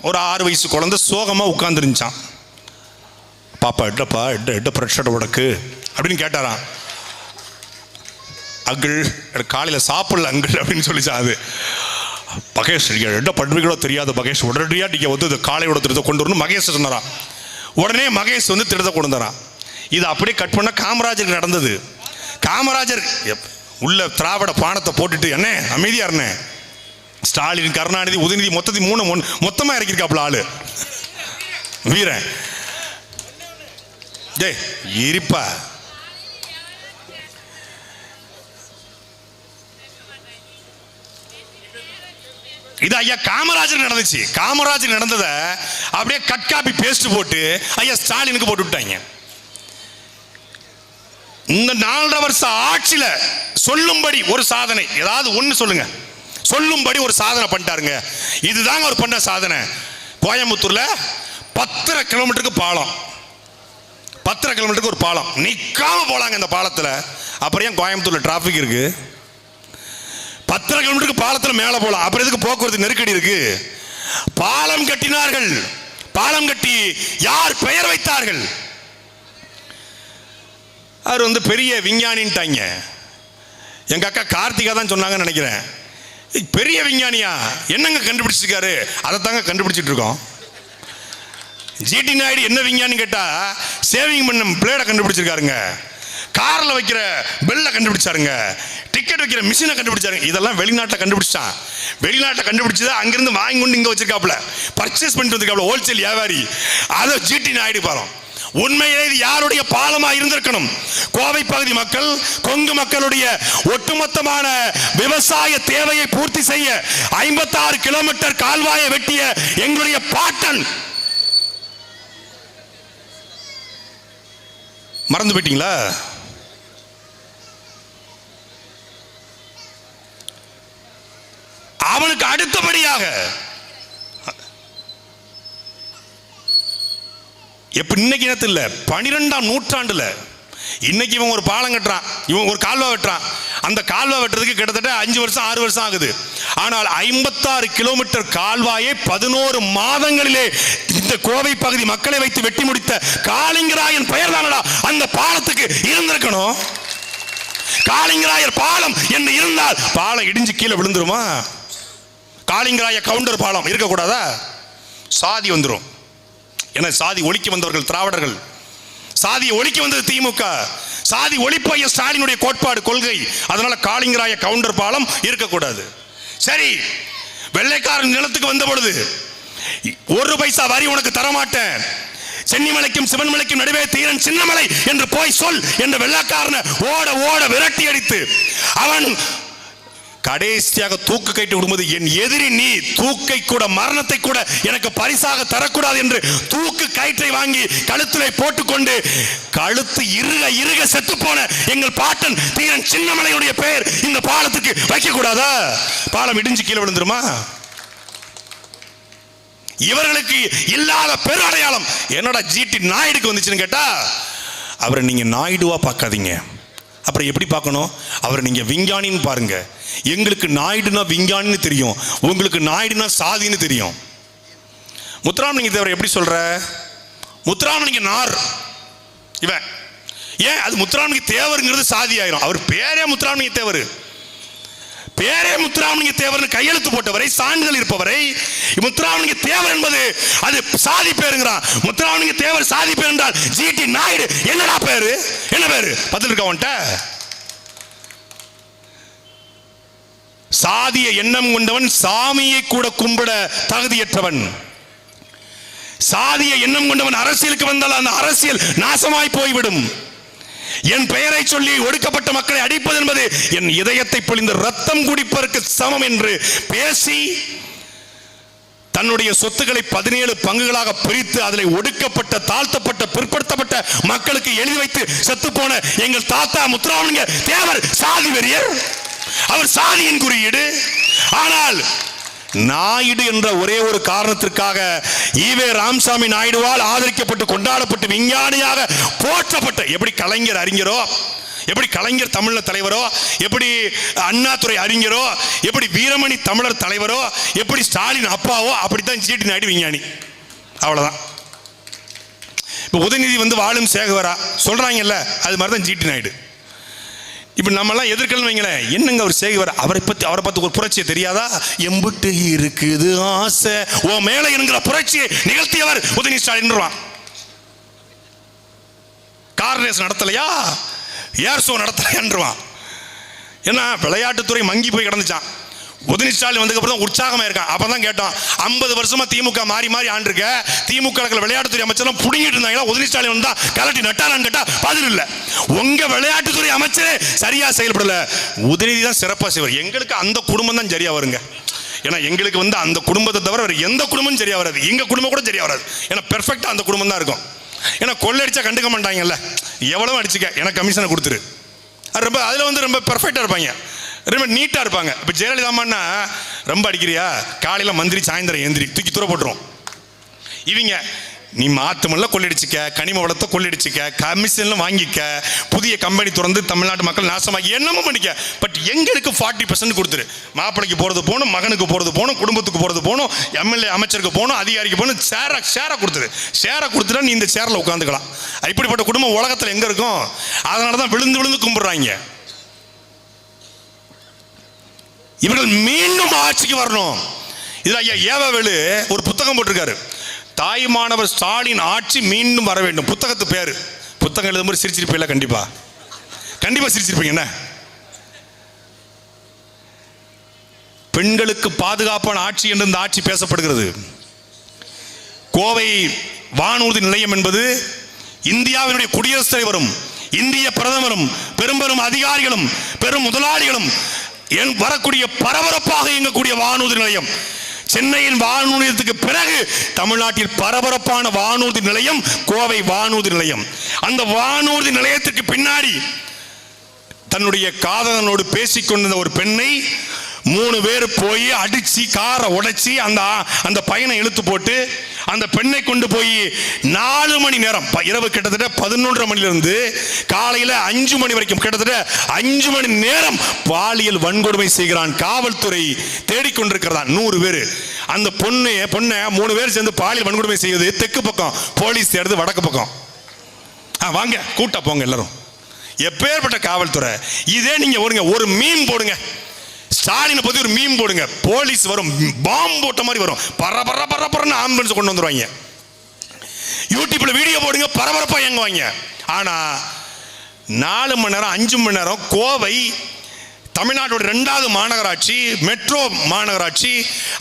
S1: ஒரு 6 வயசு குழந்தை சோகமா உட்கார்ந்துருந்துச்சான். பாப்பா எட்டப்பா எட்ட பிரச்சனை உடக்கு அப்படின்னு கேட்டாராம். அங்கிள் காலையில் சாப்பிடல அங்கிள் அப்படின்னு சொல்லிச்சான். அது மகேஷ் என்ன பண்ணுவீங்களோ தெரியாது மகேஷ், உடனடியாக நீங்கள் வந்து காலையோட திருத்த கொண்டு வரணும் மகேஷ் சொன்னாரான். உடனே மகேஷ் வந்து திருத்த கொண்டு வந்தாரான். இது அப்படியே கட் பண்ண காமராஜருக்கு நடந்தது. காமராஜர் உள்ள திராவிட பானத்தை போட்டுட்டு என்ன அமைதியா இருந்தே, ஸ்டாலின், கருணாநிதி, உதயநிதி மொத்தமா இறக்கிருக்காப்புல ஆளு வீரன். டேய் இருப்பா, இது ஐயா காமராஜர் நடந்துச்சு. காமராஜர் நடந்தத அப்படியே கட் காப்பி பேஸ்ட் போட்டு ஐயா ஸ்டாலினுக்கு போட்டு விட்டாங்க. இந்த 4.5 வருஷ ஆட்சியில சொல்லும்படி ஒரு சாதனை, ஏதாவது ஒண்ணு சொல்லுங்க, சொல்லும்படி ஒரு சாதனை பண்ணிட்டாருங்க. இதுதாங்க அவர் பண்ண சாதனை. கோயம்புத்தூர்ல 10 கிலோமீட்டருக்கு பாலம், 10 கிலோமீட்டருக்கு ஒரு பாலம், நிக்காம போலாங்க இந்த பாலத்துல. அப்புறம் ஏன் கோயம்புத்தூர்ல டிராபிக் இருக்கு? 10 கிலோமீட்டருக்கு பாலத்தில் மேல போலாம், அப்புறம் எதுக்கு போக்குவரத்து நெருக்கடி இருக்கு? பாலம் கட்டினார்கள். பாலம் கட்டி யார் பெயர் வைத்தார்கள்? அவர் வந்து பெரிய விஞ்ஞானின்ட்டாங்க. எங்கள் அக்கா கார்த்திகா தான் சொன்னாங்கன்னு நினைக்கிறேன். பெரிய விஞ்ஞானியா, என்னங்க கண்டுபிடிச்சிருக்காரு? அதை தாங்க கண்டுபிடிச்சிட்டு இருக்கோம். ஜிடி நாயுடு என்ன விஞ்ஞானி கேட்டா, சேவிங் பண்ண பிளேடை கண்டுபிடிச்சிருக்காருங்க, காரில் வைக்கிற பெல்லை கண்டுபிடிச்சாருங்க, டிக்கெட் வைக்கிற மிஷினை கண்டுபிடிச்சாருங்க. இதெல்லாம் வெளிநாட்டில் கண்டுபிடிச்சான். வெளிநாட்டில் கண்டுபிடிச்சதா அங்கிருந்து வாங்கி கொண்டு இங்கே வச்சிருக்காப்புல, பர்ச்சேஸ் பண்ணிட்டு வந்திருக்காப்புல, ஹோல்சேல் வியாபாரி. அதை ஜிடி நாயுடு பாலம். உண்மையிலே இது யாருடைய பாலமா இருந்திருக்கணும்? கோவை பகுதி மக்கள், கொங்கு மக்களுடைய ஒட்டுமொத்தமான விவசாய தேவையை பூர்த்தி செய்ய 56 கிலோமீட்டர் கால்வாயை வெட்டிய எங்களுடைய பாட்டன். மறந்து போயிட்டீங்களா? அவனுக்கு அடுத்தபடியாக எப்ப இன்னைக்கு நேரத்தில் 12ஆம் நூற்றாண்டுல இன்னைக்கு இவன் ஒரு பாலம் கட்டுறான், இவன் ஒரு கால்வா வெட்டுறான். அந்த கால்வா வெட்டுறதுக்கு கிட்டத்தட்ட 5 வருஷம் 6 வருஷம் ஆகுது. ஆனால் 56 கிலோமீட்டர் கால்வாயை 11 மாதங்களிலே இந்த கோவை பகுதி மக்களை வைத்து வெட்டி முடித்த காளிங்கராயன் பெயர் தானடா அந்த பாலத்துக்கு இருந்திருக்கணும். காளிங்கராயர் பாலம் என்று இருந்தால் பாலம் இடிஞ்சு கீழே விழுந்துருமா? காளிங்கராய கவுண்டர் பாலம் இருக்கக்கூடாதா? சாதி வந்துடும். என சாதி ஒழிக்க வந்தவர்கள் திராவிடர்கள், சாதியை ஒழிக்க வந்தது திமுக, சாதி ஒழிப்பைய ஸ்டாலினுடைய கோட்பாடு கொள்கை. அதனால காளிங்கராய கவுண்டர் பாலம் இருக்கக்கூடாது. சரி, வெள்ளைக்காரன் நிலத்துக்கு வந்த பொழுது 1 பைசா வரி உனக்கு தரமாட்டேன், சென்னிமலைக்கும் சிவன்மலைக்கும் நடுவே தீரன் சின்னமலை என்று போய் சொல் என்ற வெள்ளைக்காரனை ஓட ஓட விரட்டி அடித்து அவன் கடைசியாக தூக்கு கைட்டு விடும்போது, என் எதிரி நீ, தூக்கை கூட மரணத்தை கூட எனக்கு பரிசாக தரக்கூடாது என்று தூக்கு கயிற்றை வாங்கி கழுத்திலே போட்டுக்கொண்டு கழுத்து இறுக இறுக செத்து போன எங்கள் பாட்டன் தீரன் சின்னமலையுடைய பெயர் இந்த பாலத்துக்கு வைக்க கூடாதா? பாலம் இடிஞ்சு கீழே விழுந்துருமா? இவர்களுக்கு இல்லாத பெரு அடையாளம் என்னடா ஜிடி நாயுடுக்கு வந்துச்சுன்னு கேட்டா, அவரை நீங்க நாயுடுவா பார்க்காதீங்க. அப்புறம் எப்படி பார்க்கணும்? அவர் நீங்க விஞ்ஞானின்னு பாருங்க. எங்களுக்கு நாயுடுனா விஞ்ஞானின்னு தெரியும், உங்களுக்கு நாயுடுனா சாதின்னு தெரியும். முத்துராமலிங்க தேவர் எப்படி சொல்ற? முத்துராமலிங்க நார் இவன் ஏன் அது முத்துராமலிங்க தேவருங்கிறது சாதி ஆயிரும். அவர் பேரே முத்துராமலிங்க தேவர், பேரே முத்துராமலிங்க தேவர் கையெழுத்து போட்டவரை, சான்றிதழ் இருப்பவரை முத்துராமலிங்க தேவர் என்பது அது சாதி பேருங்கிறான். முத்துராமலிங்க தேவர் சாதி பேர் என்றால் ஜிடி நாயுடு என்னடா பேரு? என்ன பேரு? பதில் இருக்க அவன்கிட்ட? சாதிய எண்ணம் கொண்டவன் சாமியை கூட கும்பிட தகுதியற்றவன். சாதிய எண்ணம் கொண்டவன் அரசியலுக்கு வந்தால் அந்த அரசியல் நாசமாய் போய்விடும். என் பெயரை சொல்லி ஒடுக்கப்பட்ட மக்களை அடிப்பது என்பது என் இதயத்தை பொழிந்து ரத்தம் குடிப்பதற்கு சமம் என்று பேசி தன்னுடைய சொத்துக்களை 17 பங்குகளாக பிரித்து அதில் ஒடுக்கப்பட்ட, தாழ்த்தப்பட்ட, பிற்படுத்தப்பட்ட மக்களுக்கு எழுதி வைத்து செத்து போன எங்கள் தாத்தா முத்துராமலிங்க தேவர் சாதி வெறியர். அவர் சாதியின் குறியீடு. ஆனால் நாயுடு என்ற ஒரே ஒரு காரணத்திற்காக ஈவே ராமசாமி நாயுடுவால் ஆதரிக்கப்பட்டு கொண்டாடப்பட்டு விஞ்ஞானியாக போற்றப்பட்ட, எப்படி கலைஞர் அறிஞரோ, எப்படி கலைஞர் தமிழர் தலைவரோ, எப்படி அண்ணாதுரை அறிஞரோ, எப்படி வீரமணி தமிழர் தலைவரோ, எப்படி ஸ்டாலின் அப்பாவோ, அப்படித்தான் ஜிடி நாயுடு விஞ்ஞானி. அவ்வளவுதான். இப்ப உதயநிதி வந்து வாழும் சேகவரா சொல்றாங்கல்ல, அது மாதிரிதான் ஜிடி நாயுடு. இப்ப நம்ம எல்லாம் எதிர்க்கணும் வைங்களேன், என்னங்க அவர் சேகவர், அவரை பத்தி ஒரு புரட்சியை தெரியாதா? எம்புட்டு இருக்குது ஆசை ஓ மேல என்கிற புரட்சியை நிகழ்த்தியவர் உதயநிதி ஸ்டாலின். கார் ரேஸ் நடத்தலையா, ஏர் ஷோ நடத்தலையான்றான். ஏன்னா விளையாட்டுத்துறை மங்கி போய் கிடந்துச்சான். உதயநிதி ஸ்டாலின் வந்ததுக்கு அப்புறம் உற்சாகமா இருக்கான். அப்பதான் கேட்டோம், 50 வருஷமா திமுக மாறி மாறி ஆண்டிருக்க, திமுக விளையாட்டுத்துறை அமைச்சர் புடுங்கிட்டு இருந்தாங்களா, உதயநிதி ஸ்டாலின் வந்தா கலட்டி நட்டாரான்னு கேட்டா பதில் இல்ல. உங்க விளையாட்டுத்துறை அமைச்சரே சரியா செயல்படல, உதயநிதி தான் சிறப்பா செய்வார். எங்களுக்கு அந்த குடும்பம் தான் சரியா வருங்க. ஏன்னா எங்களுக்கு வந்து அந்த குடும்பத்தை தவிர வேற எந்த குடும்பமும் சரியா வராது, எங்க குடும்பம் கூட சரியா வராது. ஏன்னா பெர்ஃபெக்டா அந்த குடும்பம் தான் இருக்கும். ஏன்னா கொள்ளடிச்சா கண்டுக்க மாட்டாங்கல்ல, எவ்வளவு அடிச்சுக்க எனக்கு கமிஷனை கொடுத்துரு, ரொம்ப அதுல வந்து ரொம்ப பெர்ஃபெக்டா இருப்பாங்க, ரொம்ப நீட்டா இருப்பாங்க. இப்ப ஜெயலலிதா அம்மான்னா ரொம்ப அடிக்கிறியா, காலையில மந்திரி சாயந்தரம் எந்திரி தூக்கி தூர போட்டுரும். இவங்க நீ மாத்துமல்ல கொள்ளையடிச்சிக்க, கனிம வளத்தை கொள்ளையடிச்சிக்க, கமிஷன்லாம் வாங்கிக்க, புதிய கம்பெனி திறந்து தமிழ்நாட்டு மக்கள் நாசமாக்கி என்னமோ பண்ணிக்க. பட் எங்களுக்கு 40% கொடுத்துரு. மாப்பிளைக்கு போகிறது போகணும், மகனுக்கு போகிறது போகணும், குடும்பத்துக்கு போகிறது போகணும், எம்எல்ஏ அமைச்சருக்கு போகணும், அதிகாரிக்கு போகணும், ஷேரை கொடுத்துரு. ஷேரை கொடுத்துட்டா நீ இந்த சேரில் உட்காந்துக்கலாம். இப்படிப்பட்ட குடும்பம் உலகத்தில் எங்கே இருக்கும்? அதனால தான் விழுந்து விழுந்து கும்பிட்றாங்க. இவர்கள் மீண்டும் ஆட்சிக்கு வரணும். இதில் ஐயா ஏவவேலு ஒரு புத்தகம் போட்டிருக்காரு, தாய்மானவர் ஸ்டாலின் ஆட்சி மீண்டும் வர வேண்டும். புத்தகத்து பேரு. புத்தகம் எழுதும்போது சிரிச்சிருப்பீங்களா? கண்டிப்பா சிரிச்சிருப்பீங்க. என்ன பெண்களுக்கு பாதுகாப்பான ஆட்சி என்று இந்த ஆட்சி பேசப்படுகிறது. கோவை வானூர்தி நிலையம் என்பது இந்தியாவினுடைய குடியரசுத் தலைவரும் இந்திய பிரதமரும் பெரும் அதிகாரிகளும் பெரும் முதலாளிகளும் வரக்கூடிய பரபரப்பாக இயங்கக்கூடிய வானூர்தி நிலையம். சென்னையின் வானூர்தி நிலையத்துக்கு பிறகு தமிழ்நாட்டில் பரபரப்பான வானூர்தி நிலையம் கோவை வானூர்தி நிலையம். அந்த வானூர்தி நிலையத்திற்கு பின்னாடி தன்னுடைய காதலனோடு பேசிக்கொண்டிருந்த ஒரு பெண்ணை 3 பேர் போய் அடிச்சு காரை உடைச்சி அந்த பையனை இழுத்து போட்டு அந்த பெண்ணை கொண்டு போய் 4 மணி நேரம், இரவு கிட்டத்தட்ட 11:30 மணிலிருந்து காலையில் 5 மணி வரைக்கும் கிட்டத்தட்ட 5 மணி நேரம் பாலியல் வன்கொடுமை செய்கிறான். காவல்துறை தேடிக்கொண்டிருக்கிறதான் 100 பேர். அந்த பொண்ணை 3 பேர் சேர்ந்து பாலியல் வன்கொடுமை செய்வது தெற்கு பக்கம், போலீஸ் தேடுறது வடக்கு பக்கம். வாங்க கூட்டா போங்க எல்லாரும். எப்பேற்பட்ட காவல்துறை! இதே நீங்க ஒரு மீன் போடுங்க, ஸ்டாலினை பத்தி ஒரு மீம் போடுங்க, போலீஸ் வரும், பாம்பு போட்ட மாதிரி வரும், பரபரன்னு ஆம்புலன்ஸ் கொண்டு வந்துருவாங்க. யூடியூப்ல வீடியோ போடுங்க, பரபரப்பா இயங்குவாங்க. ஆனா 4 மணி நேரம் 5 மணி நேரம் கோவை தமிழ்நாட்டோட 2வது மாநகராட்சி, மெட்ரோ மாநகராட்சி,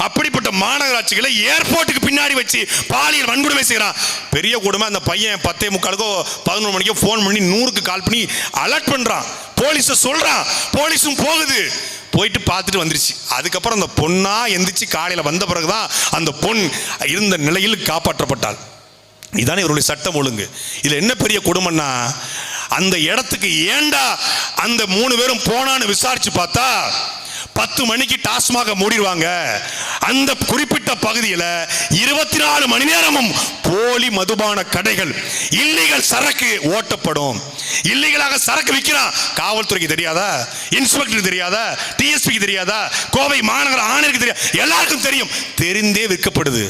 S1: அப்படிப்பட்ட மாநகராட்சிகளை ஏர்போர்ட்டுக்கு பின்னாடி வச்சு பாலியல் வன்கொடுமை செய்யறான். பெரிய கொடுமை. அந்த பையன் 10:45 11 மணிக்கோ போன் பண்ணி 100க்கு கால் பண்ணி அலர்ட் பண்றான், போலீஸ சொல்றான். போலீஸும் போகுது, போயிட்டு பார்த்துட்டு வந்துருச்சு. அதுக்கப்புறம் அந்த பொண்ணா எந்திரிச்சு காலையில் வந்த பிறகுதான் அந்த பொண் இருந்த நிலையில் காப்பாற்றப்பட்டாள். இதுதானே இவருடைய சட்டம் ஒழுங்கு. இதுல என்ன பெரிய கொடுமைன்னா, அந்த இடத்துக்கு ஏண்டா அந்த 3 பேரும் போனான்னு விசாரிச்சு பார்த்தா 10 மணிக்கு டாஸ்மாக மூடிடுவாங்க. அந்த குறிப்பிட்ட பகுதியில் 24 மணி நேரமும் போலி மதுபான கடைகள், இல்லீகல் சரக்கு ஓட்டப்படும். இல்லீகலாக சரக்கு விற்கிறான். காவல்துறைக்கு தெரியாதா? இன்ஸ்பெக்டருக்கு தெரியாதா? டிஎஸ்பிக்கு தெரியாதா? கோவை மாநகர ஆணையருக்கு தெரியாது? எல்லாருக்கும் தெரியும். தெரிந்தே விற்கப்படுது.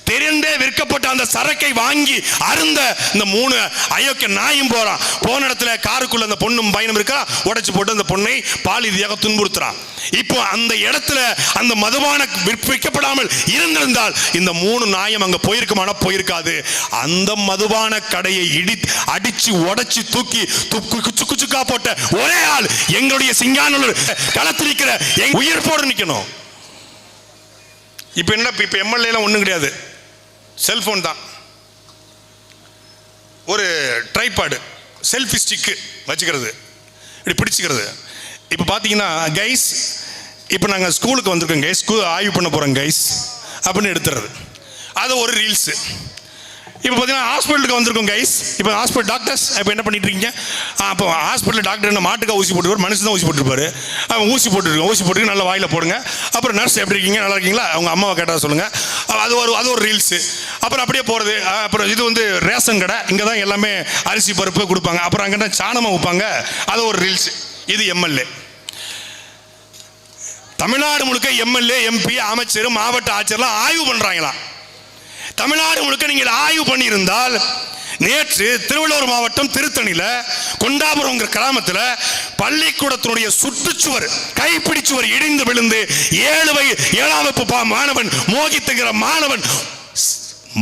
S1: தெரிந்தே விற்கப்பட்ட அந்த சரக்கை வாங்கி அருந்த இந்த 3 அயோக்கிய நாயும் போறான். போன இடத்துல காருக்குள்ள அந்த பொண்ணும் பையனும் இருக்கா, உடைச்சு போட்டு அந்த பொண்ணை பாலியலாக துன்புறுத்துறான். இப்போ அந்த இடத்துல அந்த மதுபான விற்கப்படாமல் இருந்திருந்தால் இந்த 3 நாயும் அங்க போயிருக்குமானா போயிருக்காது. அந்த மதுபான கடையை அடிச்சு உடைச்சு தூக்கி குச்சுக்கா போட்ட ஒரே ஆள் எங்களுடைய சிங்கானூர் களத்தில் இருக்கிற உயிர் போட நிக்கணும். இப்போ என்ன, இப்போ எம்எல்ஏலாம் ஒன்றும் கிடையாது, செல்ஃபோன் தான், ஒரு ட்ரைபாடு, செல்ஃபி ஸ்டிக்கு வச்சுக்கிறது, இப்படி பிடிச்சிக்கிறது. இப்போ பார்த்தீங்கன்னா கைஸ், இப்போ நாங்கள் ஸ்கூலுக்கு வந்திருக்கோம் கைஸ், ஆய்வு பண்ண போகிறோம் கைஸ் அப்படின்னு எடுத்துறது. அது ஒரு ரீல்ஸு. இப்போ பார்த்தீங்கன்னா ஹாஸ்பிட்டலுக்கு வந்திருக்கோம் கைஸ். இப்போ ஹாஸ்பிட்டல் டாக்டர்ஸ் இப்போ என்ன பண்ணிட்டு இருக்கீங்க? அப்போ ஹாஸ்பிட்டல் டாக்டர் என்ன மாட்டுக்காக ஊசி போட்டுருப்பார், மனுஷன் தான் ஊசி போட்டுருப்பாரு. அவன் ஊசி போட்டுருக்கு நல்லா வாயில் போடுங்க. அப்புறம் நர்ஸ் எப்படி இருக்கீங்க, நல்லா இருக்கீங்களா, அவங்க அம்மாவை கேட்டால் சொல்லுங்கள். அது ஒரு ரீல்ஸு. அப்புறம் அப்படியே போகிறது. அப்புறம் இது ரேஷன் கடை, இங்கே தான் எல்லாமே அரிசி பருப்பு கொடுப்பாங்க. அப்புறம் அங்கே தான் சாணமாக வைப்பாங்க, அது ஒரு ரீல்ஸு. இது எம்எல்ஏ. தமிழ்நாடு முழுக்க எம்எல்ஏ, எம்பி, அமைச்சர், மாவட்ட ஆட்சியர்லாம் ஆய்வு பண்ணுறாங்களாம். தமிழ்நாடு முழுக்க நீங்கள் ஆய்வு பண்ணியிருந்தால், நேற்று திருவள்ளூர் மாவட்டம் திருத்தணியில கொண்டாபுரம் கிராமத்தில் பள்ளிக்கூடத்தினுடைய சுற்றுச்சுவர், கைப்பிடிச்சுவர் இடிந்து விழுந்து 7ஆம் வகுப்பு மாணவன் மோகித்துங்கிற மாணவன்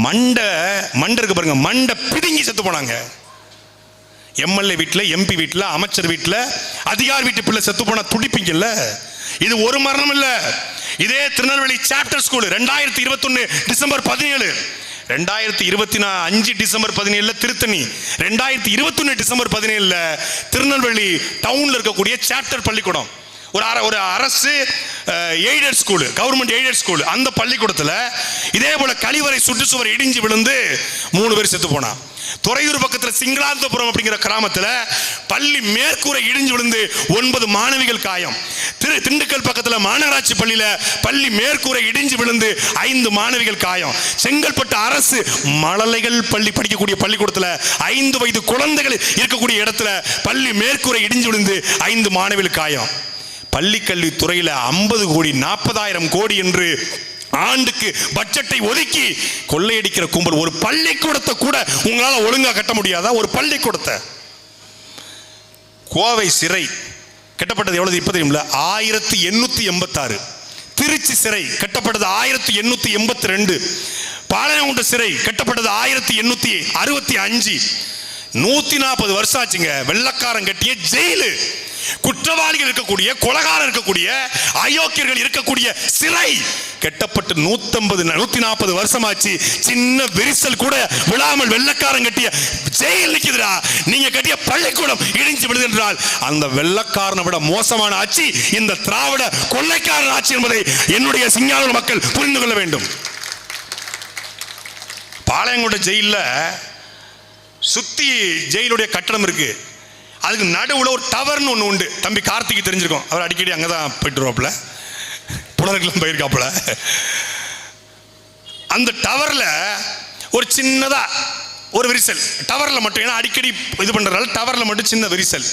S1: மண்டை இருக்கு பாருங்க, மண்டை பிடுங்கி செத்து போனாங்க. எம்எல்ஏ வீட்டில், எம்பி வீட்டில், அமைச்சர் வீட்டில், அதிகாரி வீட்டு பிள்ளை செத்து போனா துடிப்பீங்கல்ல. இது ஒரு மரணம் இல்ல. இதே Tirunelveli chapter school 2021 December 17, 2025 December 17 Tiruttani, 2021 December 17 Tirunelveli டவுன்ல இருக்கக்கூடிய சாப்டர் பள்ளிக்கூடம், ஒரு அரசு aided school, government aided school. அந்த பள்ளிக்கூடத்தில் இதே போல கழிவறை சுற்றுச்சுவர் இடிஞ்சு விழுந்து 3 பேர் செத்து போனா. துறையூர் பக்கத்தில் சிங்களாந்தபுரம் அப்படிங்கிற கிராமத்தில் பள்ளி மேற்கூரை இடிஞ்சு விழுந்து 9 மாணவிகள் காயம். திண்டுக்கல் பக்கத்தில் மாநகராட்சி பள்ளியில் பள்ளி மேற்கூரை இடிஞ்சு விழுந்து 5 மாணவிகள் காயம். செங்கல்பட்டு அரசு மழலைகள் பள்ளி படிக்கக்கூடிய பள்ளிக்கூடத்தில் 5 வயது குழந்தைகள் இருக்கக்கூடிய இடத்துல பள்ளி மேற்கூரை இடிஞ்சு விழுந்து 5 மாணவிகள் காயம். பள்ளிக்கல்வி துறையில் 50 கோடி 40,000 கோடி என்று ஆண்டுக்கு பட்ஜெட்டை ஒதுக்கி கொள்ளையடிக்கிற கும்பல். ஒரு பள்ளிக்கூடத்தை கூட உங்களால ஒழுங்கா கட்ட முடியாதா? ஒரு பள்ளிக்கூடத்தை. கோவை சிறை கட்டப்பட்டது எவ்வளவு இப்ப தெரியுமில்ல? 1886. திருச்சி சிறை கட்டப்பட்டது 1882. பாளையங்கோட்டை சிறை கட்டப்பட்டது 1865. 140 வருஷம் ஆச்சுங்க. வெள்ளக்காரன் கட்டிய ஜெயிலு, குற்றவாளிகள் இருக்கக்கூடிய, கொலைகாரர் இருக்கக்கூடிய, அயோக்கியர்கள் இருக்கக்கூடிய சிறை கட்டப்பட்டு 140 வருஷமாச்சு. சின்ன விரிசல் கூட விழாமல் வெள்ளக்காரன் கட்டிய ஜெயில் நிக்குதுடா. நீங்க கட்டிய பள்ளிக்கூடம் இடிஞ்சு விடுது என்றால் அந்த வெள்ளக்காரனை விட மோசமான ஆட்சி இந்த திராவிட கொள்ளைக்காரன் ஆட்சி என்பதை என்னுடைய சிங்காளூர் மக்கள் புரிந்து கொள்ள வேண்டும். பாளையங்கோட்டை ஜெயில சுத்தி ஜெயிலுடைய கட்டணம் இருக்கு. அதுக்கு நடுவுல ஒரு டவர்னு ஒன்று உண்டு. தம்பி கார்த்திக் தெரிஞ்சிருக்கும், அவர் அடிக்கடி அங்கதான் போயிட்டு வருவாப்புல, புலருக்கெல்லாம் போயிருக்காப்புல. அந்த டவர்ல ஒரு சின்னதா ஒரு விரிசல், டவர்ல மட்டும், ஏன்னா அடிக்கடி இது பண்றதால டவர்ல மட்டும் சின்ன விரிசல்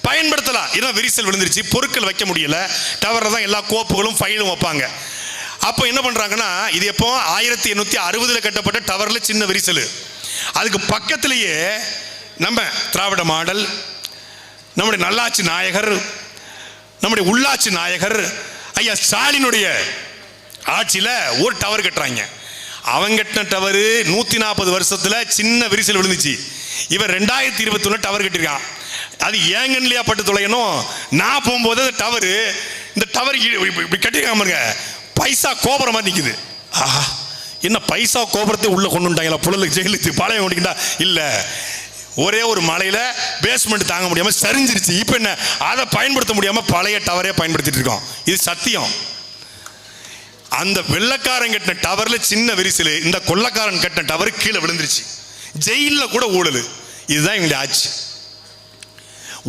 S1: பயன்படுத்தலாம். இதான் விரிசல் விழுந்துருச்சு, பொருட்கள் வைக்க முடியல. டவர்ல தான் எல்லா கோப்புகளும் ஃபைலும் வைப்பாங்க. அப்போ என்ன பண்றாங்கன்னா, இது எப்போ 1860 கட்டப்பட்ட டவர்ல சின்ன விரிசல். அதுக்கு பக்கத்திலேயே நம்ம திராவிட மாடல், நம்முடைய நல்லாட்சி நாயகர், நம்முடைய உள்ளாட்சி நாயகர் ஐயா ஸ்டாலினுடைய ஆட்சியில ஒரு டவர் கட்டுறாங்க. அவங்க கட்டின டவர் 140 வருஷத்துல சின்ன விரிசல் விழுந்துச்சு. இவர் 2021 டவர் கட்டிருக்கான். அது ஏங்கன்லையா பட்டு தொலையணும். நான் போகும்போது அந்த டவர், இந்த டவர் இப்படி கட்டிருக்காம பைசா கோபுரம் மாதிரி நிக்குது. ஆஹா, என்ன பைசா கோபுரத்தை உள்ள கொண்டு வந்துட்டாங்களா புழலுக்கு ஜெயிலுக்கு பாளையம் கொண்டுக்கிட்டா? இல்ல, ஒரே ஒரு மலையில பேஸ்மெண்ட் தாங்க முடியாம சரிஞ்சிருச்சு. இப்ப என்ன, அதை பயன்படுத்த முடியாம பழைய டவரே பயன்படுத்திட்டு இருக்கோம். இது சத்தியம். அந்த வெள்ளக்காரன் கட்டின டவர்ல சின்ன விரிசல், இந்த கொள்ளக்காரன் கட்டின டவர் கீழே விழுந்துருச்சு. ஜெயில கூட ஊழல். இதுதான் எங்களுடைய ஆட்சி.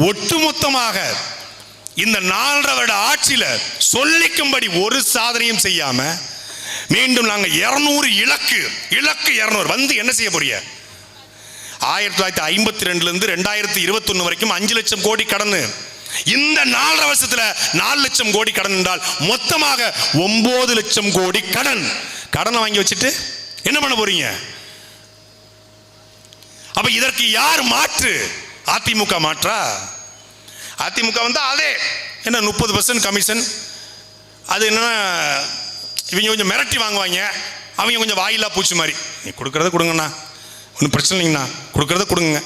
S1: ஒட்டுமொத்தமாக இந்த 4.5 வருட ஆட்சியில சொல்லிக்கும்படி ஒரு சாதனையும் செய்யாம மீண்டும் நாங்க 200 இலக்கு 200 வந்து என்ன செய்ய போறீங்க? 1952 இருந்து 2021 வரைக்கும் 5 லட்சம் கோடி கடன். இந்த 4.5 வருஷத்துல 4 லட்சம் கோடி கடன் என்றால் மொத்தமாக 9 லட்சம் கோடி கடனை வாங்கி வச்சுட்டு என்ன பண்ண போறீங்க? அப்ப இதற்கு யார் மாற்று? அதிமுக மாற்றா? அதிமுக வந்து அதே என்ன 30% கமிஷன், அது என்னன்னா இவங்க கொஞ்சம் மிரட்டி வாங்குவாங்க, அவங்க கொஞ்சம் வாயிலா பூச்சி மாதிரி, நீ கொடுக்கறத கொடுங்கண்ணா, ஒன்றும் பிரச்சனை இல்லைங்கண்ணா, கொடுக்கறத கொடுங்க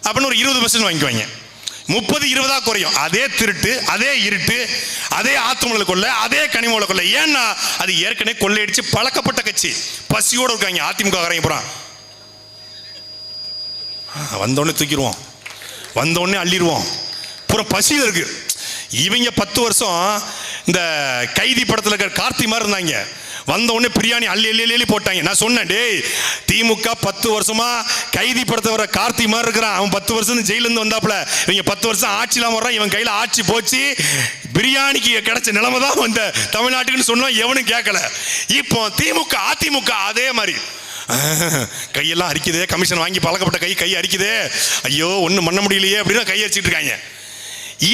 S1: அப்படின்னு ஒரு 20% வாங்கிக்குவாங்க. 30-20 குறையும். அதே திருட்டு, அதே இருட்டு, அதே ஆத்துமலை கொள்ள, அதே கனிமலை கொள்ள. ஏன்னா அது ஏற்கனவே கொள்ளையடிச்சு பழக்கப்பட்ட கட்சி. பசியோடு இருக்காங்க அதிமுக காரங்க. போறான் வந்தோடனே தூக்கிடுவோம், வந்தோடனே அள்ளிடுவோம், பூரா பசியில் இருக்கு. இவங்க 10 வருஷம் இந்த கைதி படத்தில் இருக்கிற கார்த்தி மாதிரி இருந்தாங்க. வந்த உடனே பிரியாணி அள்ளி அள்ளி அள்ளி போட்டாங்க. நான் சொன்னேன், டேய் திமுக 10 வருஷமா கைதி படத்தை வர கார்த்தி மாதிரி இருக்கிறான், அவன் 10 வருஷம் ஜெயிலிருந்து வந்தாப்புல, இவங்க 10 வருஷம் ஆட்சியில வர்றான், இவன் கையில ஆட்சி போச்சு, பிரியாணிக்கு கிடைச்ச நிலைமை தான் இந்த தமிழ்நாட்டுக்குன்னு சொன்னா எவனும் கேட்கல. இப்போ திமுக அதிமுக அதே மாதிரி கையெல்லாம் அரிக்குதே, கமிஷன் வாங்கி பழக்கப்பட்ட கை அரிக்குதே, ஐயோ ஒன்றும் பண்ண முடியலையே அப்படின்னு கை அரிச்சிட்டு இருக்காங்க.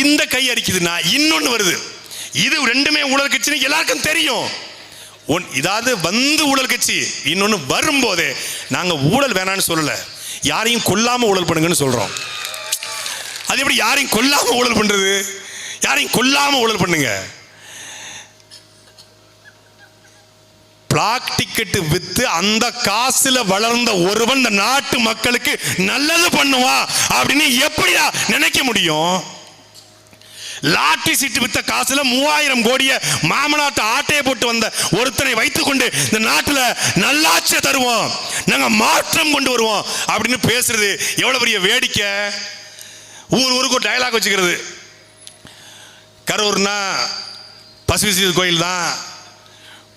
S1: இந்த கை அரிக்குதுன்னா இன்னொன்னு வருது. இது ரெண்டுமே ஊழல் கட்சின்னு எல்லாருக்கும் தெரியும். இதாவது வந்து ஊழல் கட்சி, இன்னொன்னு வரும்போதே நாங்க ஊழல் வேணான்னு சொல்லல, யாரையும் கொல்லாம ஊழல் பண்ணுங்கன்னு சொல்றோம். அது எப்படி யாரையும் கொல்லாம ஊழல் பண்றது? யாரையும் கொல்லாம ஊழல் பண்ணுங்க. பிளாக் டிக்கெட் வித்து அந்த காசுல வளர்ந்த ஒருவன் இந்த நாட்டு மக்களுக்கு நல்லது பண்ணுவான் அப்படின்னு எப்படியா நினைக்க முடியும்? லாட்டரி சீட்டு வித்த காசுல 3000 கோடிய மாமனாட்டு ஆட்டையை போட்டு வந்த ஒருத்தரை வைத்துக் கொண்டு இந்த நாட்டுல நல்லாட்சியை தருவோம், நாங்க மாற்றம் கொண்டு வருவோம் அப்படின்னு பேசுறது எவ்வளவு பெரிய வேடிக்கை. ஊருக்கு ஒரு டயலாக் வச்சுக்கிறது. கரூர்னா பசுவிஸ்வரர் கோயில் தான்,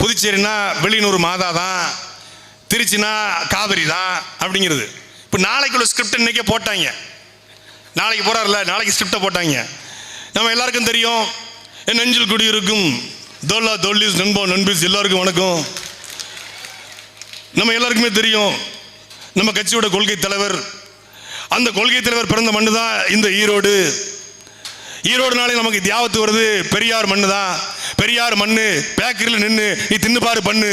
S1: புதுச்சேரினா வெளியூர் மாதா தான், திருச்சினா காவிரி தான் அப்படிங்கிறது. இப்போ நாளைக்குள்ள ஸ்கிரிப்ட் இன்னைக்கே போட்டாங்க. நாளைக்கு போறாருல, நாளைக்கு ஸ்கிரிப்டை போட்டாங்க. நம்ம எல்லாருக்கும் தெரியும், என் நெஞ்சில் குடி இருக்கும் தோல்லா தோல்லிஸ் நண்போ நண்பிஸ் எல்லாருக்கும் வணக்கம். நம்ம எல்லாருக்குமே தெரியும் நம்ம கட்சியோட கொள்கை தலைவர், அந்த கொள்கை தலைவர் பிறந்த மண்ணு தான் இந்த ஈரோடு. ஈரோடுனாலே நமக்கு தியாவத்து வருது, பெரியார் மண்ணு தான். பெரியார் மண்ணு, பேக்கரியில் நின்று நீ தின்னு பாரு பண்ணு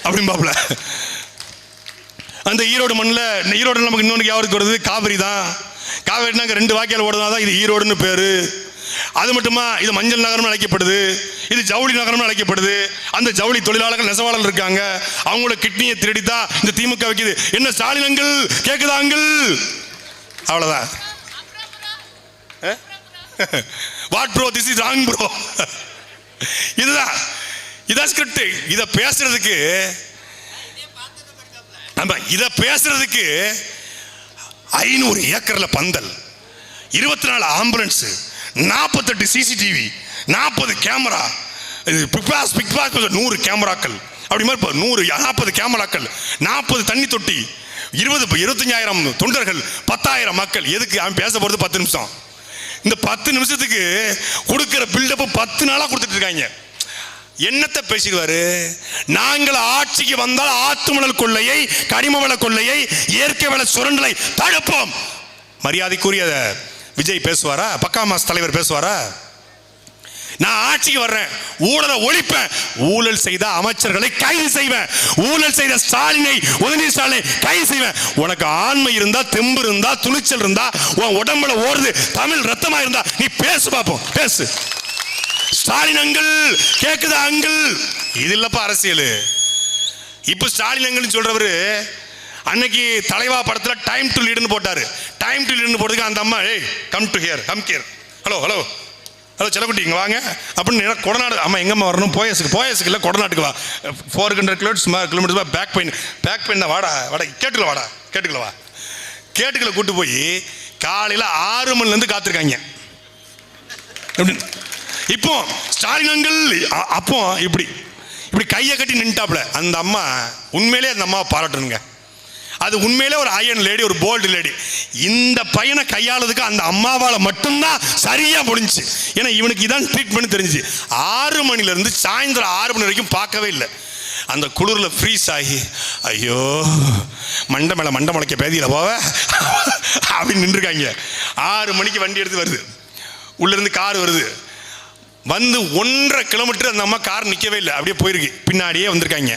S1: அப்படின்பாப்புல. அந்த ஈரோடு மண்ணில், ஈரோடு நமக்கு இன்னொன்று யாருக்கு வருது, காவிரி தான். காவிரினாங்க 2 வாக்கியால் ஓடுதான் இது ஈரோடுன்னு பேரு. அது மட்டுமா, இது மஞ்சள் நகரம் அழைக்கப்படுது, இது ஜவுளி நகரம் அழைக்கப்படுது. அந்த ஜவுளி தொழிலாளர்கள் நெசவாளர்கள் இருக்காங்க, அவங்களோட கிட்னியை திருடித்தான் இந்த திமுக வைக்குது. என்ன ஸ்டாலின் அங்கிள் கேக்குதா அங்கிள்? அவ்வளவுதான். What bro, this is wrong bro. இதான் ஸ்கிரிப்ட். இத பேசுறதுக்கு, இத பேசுறதுக்கு 500 ஏக்கர்ல பந்தல், 24 ஆம்புலன்ஸ், 48 சிசிடிவி, 40 கேமரா, 100 கேமராக்கள், அப்படி மாதிரி 140 கேமராக்கள், 40 தண்ணி தொட்டி, 25,000 தொண்டர்கள், 10,000 மக்கள். எதுக்கு அவன் பேச போறது 10 நிமிஷம். இந்த 10 நிமிஷத்துக்கு கொடுக்கிற பில்டப் 10 நாளா கொடுத்துட்டு இருக்காங்க. என்னத்தை பேசிடுவாரு? நாங்கள் ஆட்சிக்கு வந்தால் ஆத்துமணல் கொள்ளையை, கனிம வள கொள்ளையை, இயற்கை வள சுரண்டலை தடுப்போம். மரியாதைக்குரிய விஜய் பேசுவாரா? பக்காமாஸ் தலைவர் பேசுவாரா? நான் ஆட்சிக்கு வர்றேன், ஊழலை ஒழிப்பேன், ஊழல் செய்த அமைச்சர்களை கைது செய்வேன், ஊழல் செய்த ஸ்டாலினை, உதயநிதி ஸ்டாலினை கைது செய்வேன். உனக்கு ஆண்மை இருந்தா, தெம்பு இருந்தா, துணிச்சல் இருந்தா, உன் உடம்புல ஓடுது தமிழ் ரத்தமா இருந்தா நீ பேசு பாப்போம், பேசு. ஸ்டாலின் அங்கிள் கேக்குதா அங்கிள்? இது இல்லப்பா அரசியல். இப்ப ஸ்டாலின் அங்கிள் சொல்றவரு அன்னைக்கு தலைவா படத்துல டைம் டு லீடுன்னு போட்டாரு. டைம் டு லீடுன்னு போட்டதுக்கு அந்த அம்மா, ஏய் come to hear, come here, hello hello hello செல்லக்குட்டி இங்கே வாங்க அப்படின்னு கொடநாடு. அம்மா எங்கம்மா வரணும்? போயஸுக்கு இல்லை, கொடநாட்டுக்கு வா. 400 கிலோமீட்டர்ஸ் பேக் பெயின் தான். வாடா கேட்டுக்கல வா. கேட்டுக்கல கூட்டு போய் காலையில் 6 மணிலேருந்து காத்திருக்காங்க. இப்போ ஸ்டாலின் அங்கிள் அப்போ இப்படி கையை கட்டி நின்ட்டாப்ல. அந்த அம்மா உண்மையிலே அந்த அம்மாவை பாராட்டணுங்க. அது உண்மையிலே ஒரு அயன் லேடி, ஒரு போல்டு லேடி. இந்த பையனை கையாளதுக்கு அந்த அம்மாவால் மட்டும்தான் சரியா முடிஞ்சு. ஏன்னா இவனுக்கு இதான் ட்ரீட்மெண்ட் தெரிஞ்சு. 6 மணிலேருந்து சாயந்தரம் 6 மணி வரைக்கும் பார்க்கவே இல்லை. அந்த குளிரில் ஃப்ரீஸ் ஆகி, ஐயோ மண்டை மேலே மண்டை முளைக்க பேதியில் போவ அப்படின்னு நின்றுருக்காங்க. 6 மணிக்கு வண்டி எடுத்து வருது, உள்ளேருந்து கார் வருது. வந்து 1.5 கிலோமீட்டர் அந்த அம்மா கார் நிற்கவே இல்லை, அப்படியே போயிருக்கு. பின்னாடியே வந்திருக்காங்க.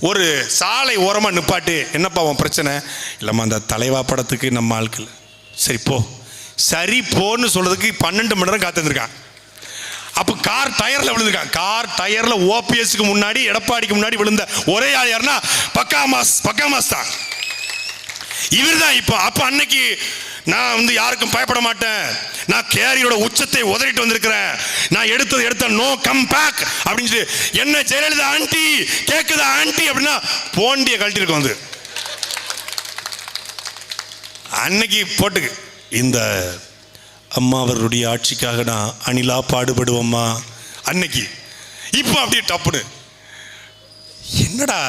S1: ஒரு சாலை ஓரமாக நிப்பாட்டு, என்னப்பா உன் பிரச்சனை? இல்லைம்மா அந்த தலைவா படத்துக்கு நம்ம ஆட்கள். சரி போன்னு சொல்றதுக்கு 12 மணி நேரம் காத்திருக்கான். அப்போ கார் டயரில் விழுந்திருக்கான். கார் டயரில் ஓபிஎஸ்க்கு முன்னாடி, எடப்பாடிக்கு முன்னாடி விழுந்த ஒரே ஆள் யாருன்னா பக்காமாஸ் தான். இவர் தான். இப்போ அப்போ அன்னைக்கு நான் வந்து யாருக்கும் பயப்பட மாட்டேன், நான் கேரியோட உச்சத்தை உதறிட்டு வந்திருக்கிறேன், நான் எடுத்த நோ கம் பேக் அப்படின்னு சொல்லி, என்ன ஜெயலலிதா ஆண்டி கேக்குதா ஆண்டி அப்படின்னா போண்டிய கழட்டிருக்கு. வந்து அன்னைக்கு போட்டுக்கு இந்த அம்மா அவருடைய ஆட்சிக்காக நான் அணிலா பாடுபடுவோம்மா அன்னைக்கு. இப்போ அப்படியே டப்புன்னு என்னடா,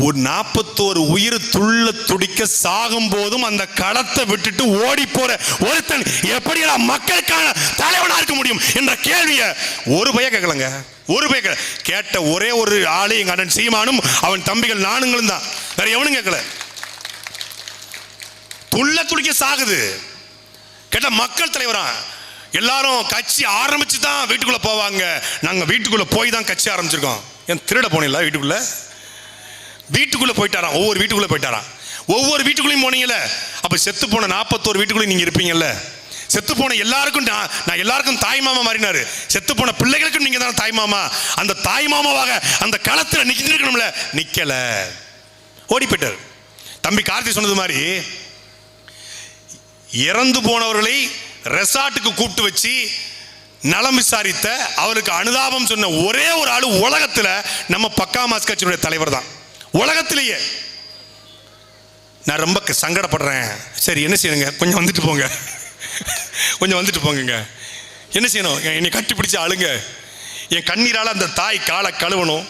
S1: ஒரு 41 உயிர் துள்ள துடிக்க சாகும் போதும் அந்த களத்தை விட்டுட்டு ஓடி போற ஒருத்தன் எப்படி மக்களுக்கான தலைவனா இருக்க முடியும் என்ற கேள்வியை ஒரு பைய கேட்கலங்க. ஒரு பைய கேட்ட ஒரே ஒரு ஆளு எங்க அண்ணன் சீமானும் அவன் தம்பிகள் நானுங்களும் தான், வேற எவனும் கேட்கல. துள்ள துடிக்க சாகுது. கேட்ட மக்கள் தலைவரா? எல்லாரும் கட்சி ஆரம்பிச்சு தான் வீட்டுக்குள்ள போவாங்க. நாங்க வீட்டுக்குள்ள போய் தான் கட்சி ஆரம்பிச்சிருக்கோம். ஏன் திருட போனீங்களா? வீட்டுக்குள்ள போயிட்டாராம். ஒவ்வொரு வீட்டுக்குள்ள போயிட்டாராம். ஒவ்வொரு வீட்டுக்குள்ளேயும் போனீங்கல்ல, அப்ப செத்து போன 41 வீட்டுக்குள்ளேயும் நீங்க இருப்பீங்கல்ல. செத்து போன எல்லாருக்கும் நான் எல்லாருக்கும் தாய் மாமா மாறினாரு. செத்து போன பிள்ளைகளுக்கும் நீங்க தான் தாய் மாமா. அந்த தாய் மாமாவாக அந்த களத்துல நிக்கணும்ல, நிக்கல, ஓடி போயிட்டாரு. தம்பி கார்த்தி சொன்னது மாதிரி இறந்து போனவர்களை ரெசார்ட்டுக்கு கூப்பிட்டு வச்சு நலம் விசாரித்த, அவருக்கு அனுதாபம் சொன்ன ஒரே ஒரு ஆளு உலகத்துல நம்ம பக்காமாஸ் கட்சியினுடைய தலைவர் தான். உலகத்திலேயே. நான் ரொம்ப சங்கடப்படுறேன். சரி என்ன செய்யணுங்க? கொஞ்சம் வந்துட்டு போங்க. என்ன செய்யணும்? என்னை கட்டி பிடிச்சி அழுங்க. என் கண்ணீரால் அந்த தாய் காலை கழுவணும்.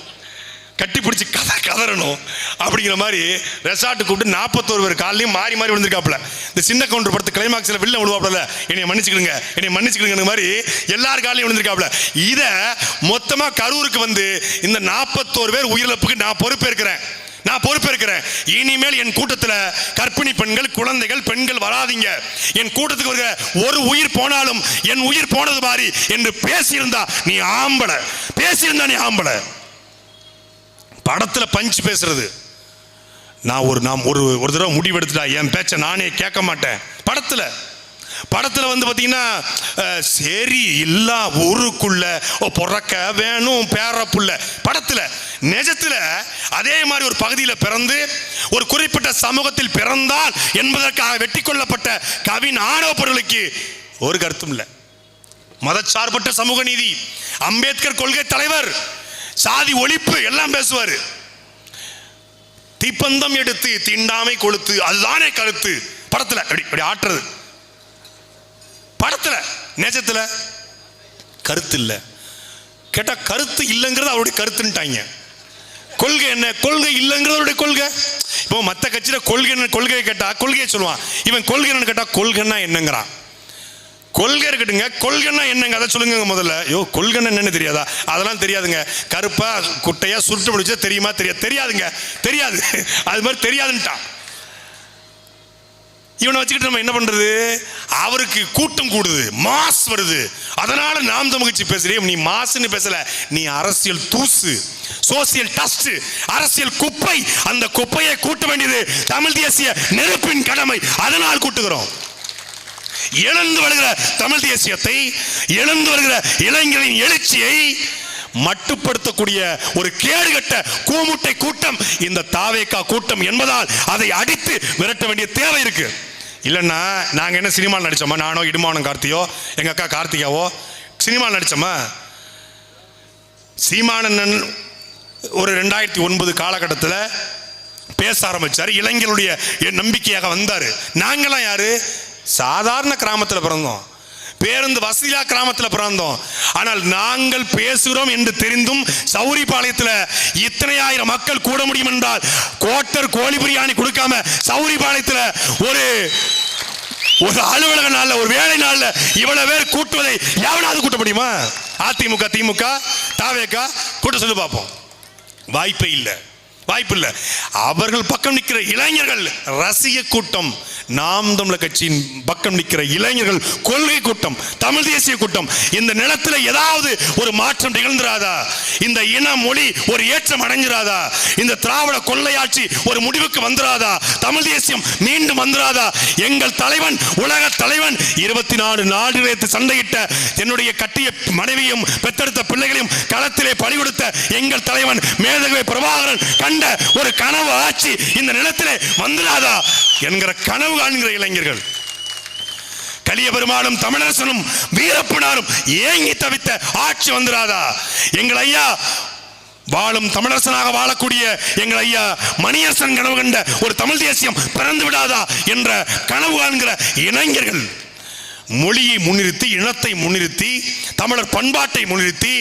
S1: கட்டி பிடிச்சி கதறணும் அப்படிங்கிற மாதிரி ரெசார்ட் கூப்பிட்டு 41 பேர் காலையும் மாறி மாறி விழுந்திருக்காப்புல. இந்த சின்ன கவுண்டர் படத்து கிளைமாக்ஸில் வில்ல விழுவாப்புல, என்னை மன்னிச்சுக்கிடுங்க மாதிரி எல்லாரும் காலையும் விழுந்திருக்காப்புல. இதை மொத்தமாக கரூருக்கு வந்து இந்த 41 பேர் உயிரிழப்புக்கு நான் பொறுப்பேற்கிறேன். இனிமேல் என் கூட்டத்தில் கர்ப்பிணி பெண்கள், குழந்தைகள், பெண்கள் வராதீங்க. என் கூட்டத்துக்கு வருகிற ஒரு உயிர் போனாலும் என் உயிர் போனது மாதிரி என்று பேசியிருந்தா நீ ஆம்பளை. படத்துல பஞ்ச் பேசுறது. நான் ஒரு தடவை முடிவெடுத்துட்டா என் பேச்ச நானே கேட்க மாட்டேன். படத்துல வந்து பாத்தீங்கன்னா சரி இல்ல ஊருக்குள்ள பொறக்க வேணும் பேரப்புள்ள. படத்துல நிஜத்துல அதே மாதிரி ஒரு பகுதியில் பிறந்து ஒரு குறிப்பிட்ட சமூகத்தில் பிறந்தால் என்பதற்காக வெட்டி கொள்ளப்பட்ட கவின் ஆணவ பொருளுக்கு ஒரு கருத்தும் இல்லை. மதச்சார்பற்ற சமூக நீதி, அம்பேத்கர் கொள்கை தலைவர், சாதி ஒழிப்பு எல்லாம் பேசுவாரு. தீப்பந்தம் எடுத்து தீண்டாமை கொளுத்து அதுதானே கருத்து. படத்துல அப்படி ஆட்டுறது. படத்துல நேசத்துல கருத்து இல்ல. கேட்டா கருத்து இல்லைங்கிறது அவருடைய கருத்துட்டாங்க. கொள்கை என்ன? கொள்கை இல்லைங்கிறது அவருடைய கொள்கை. இப்போ மற்ற கட்சியில கொள்கையை கேட்டா கொள்கையை சொல்லுவான். இவன் கொள்கை என்னன்னு கேட்டா கொள்கைன்னா என்னங்கிறான். கொள்கை இருக்கட்டுங்க, கொள்கைன்னா என்னங்க அதை சொல்லுங்க முதல்ல. கொள்கைன்னா என்னன்னு தெரியாதா? அதெல்லாம் தெரியாதுங்க. கருப்பா குட்டையா சுருட்டு முடிச்சா தெரியுமா? தெரியாதுங்க. அது மாதிரி தெரியாதுன்ட்டான். இவனை வச்சுக்கிட்டு நம்ம என்ன பண்றது? அவருக்கு கூட்டம் கூடுது, மாஸ் வருது. அதனால நாம் தமிழ்ச்சி பேசுறேன். நீ மாசுன்னு பேசல, நீ அரசியல் தூசு, சோசியல் டஸ்ட், அரசியல் குப்பை. அந்த குப்பையை கூட்ட வேண்டியது தமிழ் தேசிய நெருப்பின் கடமை. அதனால் கூட்டுகிறோம். இழந்து வருகிற தமிழ் தேசியத்தை, இழந்து வருகிற இளைஞர்களின் எழுச்சியை மட்டுப்படுத்தக்கூடிய ஒரு கேடுகட்ட கூமுட்டை கூட்டம் இந்த தாவேகா கூட்டம் என்பதால் அதை அடித்து விரட்ட வேண்டிய தேவை இருக்கு. இல்லைன்னா நாங்கள் என்ன சினிமாவில் நடித்தோமா? நானோ இடுமானம் கார்த்தியோ எங்கள் அக்கா கார்த்திகாவோ சினிமாவில் நடித்தோமா? சீமானந்தன் ஒரு 2009 காலகட்டத்தில் பேச ஆரம்பித்தார். இளைஞர்களுடைய நம்பிக்கையாக வந்தார். நாங்களாம் யாரு? சாதாரண கிராமத்தில் பிறந்தோம், பேருந்து வசதியா கிராமத்தில் பிறந்தோம். ஆனால் நாங்கள் பேசுகிறோம் என்று தெரிந்தும் சௌரிபாளையத்தில் இத்தனை ஆயிரம் மக்கள் கூட முடியும் என்றால் கோட்டர் கோழி பிரியாணி கொடுக்காம சௌரிபாளையத்தில் ஒரு அலுவலக நாள்ல, ஒரு வேலை நாள்ல இவ்வளவு பேர் கூட்டுவதை எவனாவது கூட்ட முடியுமா? அதிமுக, திமுக, தாவேகா கூட்ட சொல்லி பார்ப்போம். வாய்ப்பே இல்லை. அவர்கள் பக்கம் நிற்கிற இளைஞர்கள் ரசிக கூட்டம், நாம் தமிழர் கட்சியின் பக்கம் நிற்கிற இளைஞர்கள் கொள்கை கூட்டம், தமிழ் தேசிய கூட்டம். இந்த நிலத்தில் ஏதாவது ஒரு மாற்றம் நிகழ்ந்துராதா? இந்த இன மொழி ஒரு ஏற்றம் அடைஞ்சிராதா? இந்த திராவிட கொள்ளையாட்சி ஒரு முடிவுக்கு வந்துராதா? தமிழ் தேசியம் மீண்டும் வந்துராதா? எங்கள் தலைவன், உலக தலைவன், 24 நாடு வைத்து சண்டையிட்ட என்னுடைய கட்டிய மனைவியும் பெற்றெடுத்த பிள்ளைகளையும் களத்திலே பறி கொடுத்த எங்கள் தலைவன் மேதகவி பிரபாகரன் கண்ட ஒரு கனவு ஆட்சி இந்த நிலத்திலே வந்துராதா என்கிற கனவு காண்கிற இளைஞர்கள். கலிய பெருமாளும் தமிழரசனும் வீரப்பனாரும் ஏங்கி தவித்த ஆட்சி வந்துராதா? எங்கள் ஐயா வாழும் தமிழரசனாக வாழக்கூடிய எங்கள் ஐயா மணியரசன் கனவு கண்ட ஒரு தமிழ் தேசியம் பிறந்து விடாதா என்ற கனவு காண்கிற இளைஞர்கள். மொழியை முன்னிறுத்தி, இனத்தை முன்னிறுத்தி, தமிழர் பண்பாட்டை முன்னிறுத்தி,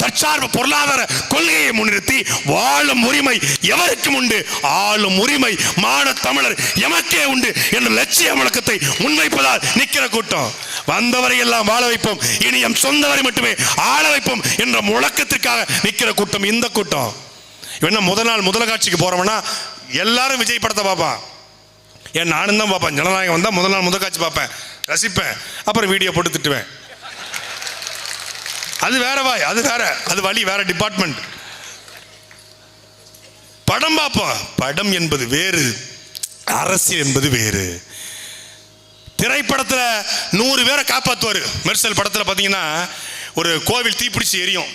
S1: தற்சார்பு பொருளாதார கொள்கையை முன்னிறுத்தி வாழும் உரிமை எவருக்கும் உண்டு, ஆளும் உரிமை மான தமிழர் எமக்கே உண்டு என்ற லட்சிய முழக்கத்தை முன்வைப்பதால் நிற்கிற கூட்டம். வந்தவரை எல்லாம் வாழ வைப்போம், இனி எம் சொந்தவரை மட்டுமே ஆள வைப்போம் என்ற முழக்கத்திற்காக நிற்கிற கூட்டம் இந்த கூட்டம். என்ன முதல் நாள் முதல் காட்சிக்கு போறோம்னா எல்லாரும் விஜய் படத்தை பார்ப்பான். ஏன் நானும் தான் பார்ப்பேன். ஜனநாயகம் வந்தால் முதல் நாள் முதல் காட்சி பார்ப்பேன், ரசிப்பேன், அப்புறம் வீடியோ போட்டு திட்டுவேன். அது வேற வாய், அது வேற, அது வழி வேற டிபார்ட்மெண்ட். படம் பார்ப்போம். படம் என்பது வேறு, அரசியல் என்பது வேறு. திரைப்படத்தில் 100 பேரை காப்பாற்றுவார். மெர்சல் படத்தில் பார்த்தீங்கன்னா ஒரு கோவில் தீப்பிடிச்சு எரியும்,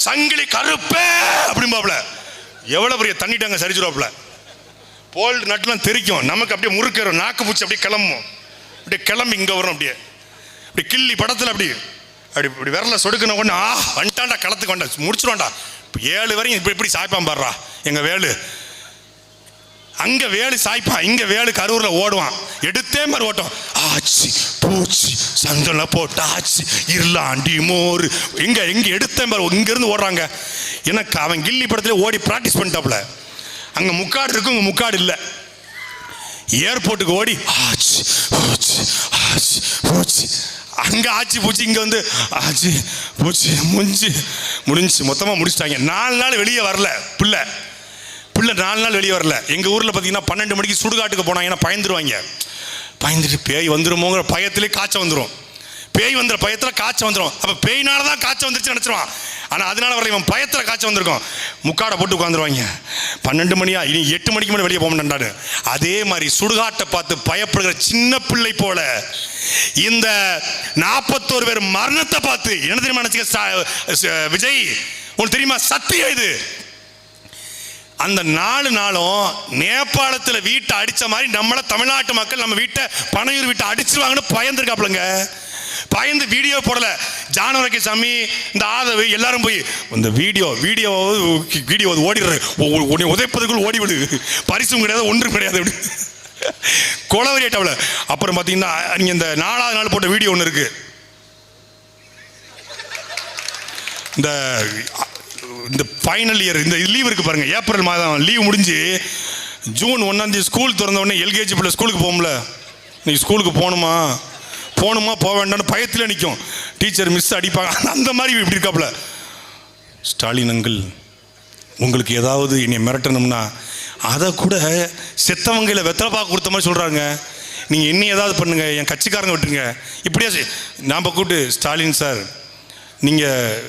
S1: சங்கிலி கருப்பே அப்படிம்பாப்புல, எவ்வளோ பெரிய தண்ணிட்டாங்க சரிச்சிருவாப்புல, போல்டு நட்டுலாம் தெரிக்கும், நமக்கு அப்படியே முறுக்கிறோம், நாக்கு பூச்சி அப்படியே கிளம்பும், அப்படியே கிளம்பி இங்கே வரும், அப்படியே அப்படி கிள்ளி படத்தில் அப்படி அப்படி இப்படி விரல சொடுக்கணும். ஒன்று வந்துட்டான்டா களத்துக்கு வந்தா முடிச்சிடுவான்டா. இப்போ 7 வரையும் இப்படி இப்படி சாய்ப்பான் பாடுறா எங்கள் வேலு. அங்கே வேலு சாய்ப்பான், இங்கே வேலு கரூரில் ஓடுவான், எடுத்தே மாதிரி ஓட்டம். ஆச்சு பூச்சி சந்தன போட்டாச்சு இருளாண்டி மோர் எங்க எடுத்தேன் பாரு, இங்க இருந்து ஓடுறாங்க. எனக்கு அவன் கில்லி படத்துல ஓடி பிராக்டிஸ் பண்ணிட்டாப்ல. அங்க முக்காடு இருக்கும், இங்க முக்காடு இல்லை. ஏர்போர்ட்டுக்கு ஓடி ஆச்சு பூச்சி ஆச்சு பூச்சி, அங்க ஆச்சு பூச்சி, இங்க வந்து ஆச்சு பூச்சி முடிஞ்சு மொத்தமா முடிச்சிட்டாங்க. 4 நாள் வெளியே வரல பிள்ளை 4 நாள் வெளியே வரல. எங்க ஊர்ல பாத்தீங்கன்னா 12 மணிக்கு சுடுகாட்டுக்கு போனாங்கன்னா பயந்துட்டு பேய் வந்துருமோங்கிற பயத்திலே காய்ச்சல் வந்துடும். பேய் வந்துற பயத்துல காய்ச்சல் வந்துடும். அப்ப பேய்னாலதான் காய்ச்சல் வந்துருச்சு நினைச்சிருவான். ஆனா அதனால வரல, இவன் பயத்துல காய்ச்சல் வந்திருக்கும். முக்காடை போட்டு உட்காந்துருவாங்க. 12 மணியா, இனி 8 மணிக்கு மேலே வெளியே போக மாட்டாரு. அதே மாதிரி சுடுகாட்டை பார்த்து பயப்படுகிற சின்ன பிள்ளை போல இந்த 41 பேர் மரணத்தை பார்த்து என்ன தெரியுமா நினைச்சுக்க விஜய், உங்களுக்கு தெரியுமா சத்தியம் இது. அந்த 4 நாளும் நேபாளத்தில் வீட்டை அடிச்ச மாதிரி நம்மள தமிழ்நாட்டு மக்கள் நம்ம வீட்டை பனையூர் வீட்டை அடிச்சிருவாங்கன்னு பயந்துருக்காப்லங்க. பயந்து வீடியோ போடல. ஜானவரக்கி சாமி, இந்த ஆதவு எல்லாரும் போய் இந்த வீடியோ ஓடிடுற, உதைப்பதுக்குள் ஓடிவிடு, பரிசும் கிடையாது ஒன்றும் கிடையாது அப்படி கொலவரியாட்டவள. அப்புறம் பார்த்தீங்கன்னா நீங்க இந்த 4ஆவது நாள் போட்ட வீடியோ ஒன்று இருக்கு. இந்த ஃபைனல் இயர் இந்த லீவ் இருக்கு பாருங்க, ஏப்ரல் மாதம் லீவ் முடிஞ்சு ஜூன் 1ஆம் தேதி ஸ்கூல் திறந்த உடனே எல்கேஜி பிள்ளை ஸ்கூலுக்கு போகும்ல, நீங்க ஸ்கூலுக்கு போகணுமா போக வேண்டாம்னு பயத்தில் நிற்கும். டீச்சர் மிஸ் அடிப்பாங்க. அந்த மாதிரி இப்படி இருக்காப்புல. ஸ்டாலின் அங்கிள், உங்களுக்கு ஏதாவது என்னை மிரட்டணும்னா அதை கூட செத்தவங்கையில் வெத்தலை பாக்கு கொடுத்த மாதிரி சொல்கிறாங்க, நீங்கள் என்ன ஏதாவது பண்ணுங்க, என் கட்சிக்காரங்க விட்டுருங்க இப்படியா. நாம் கூப்பிட்டு ஸ்டாலின் சார், நீங்கள்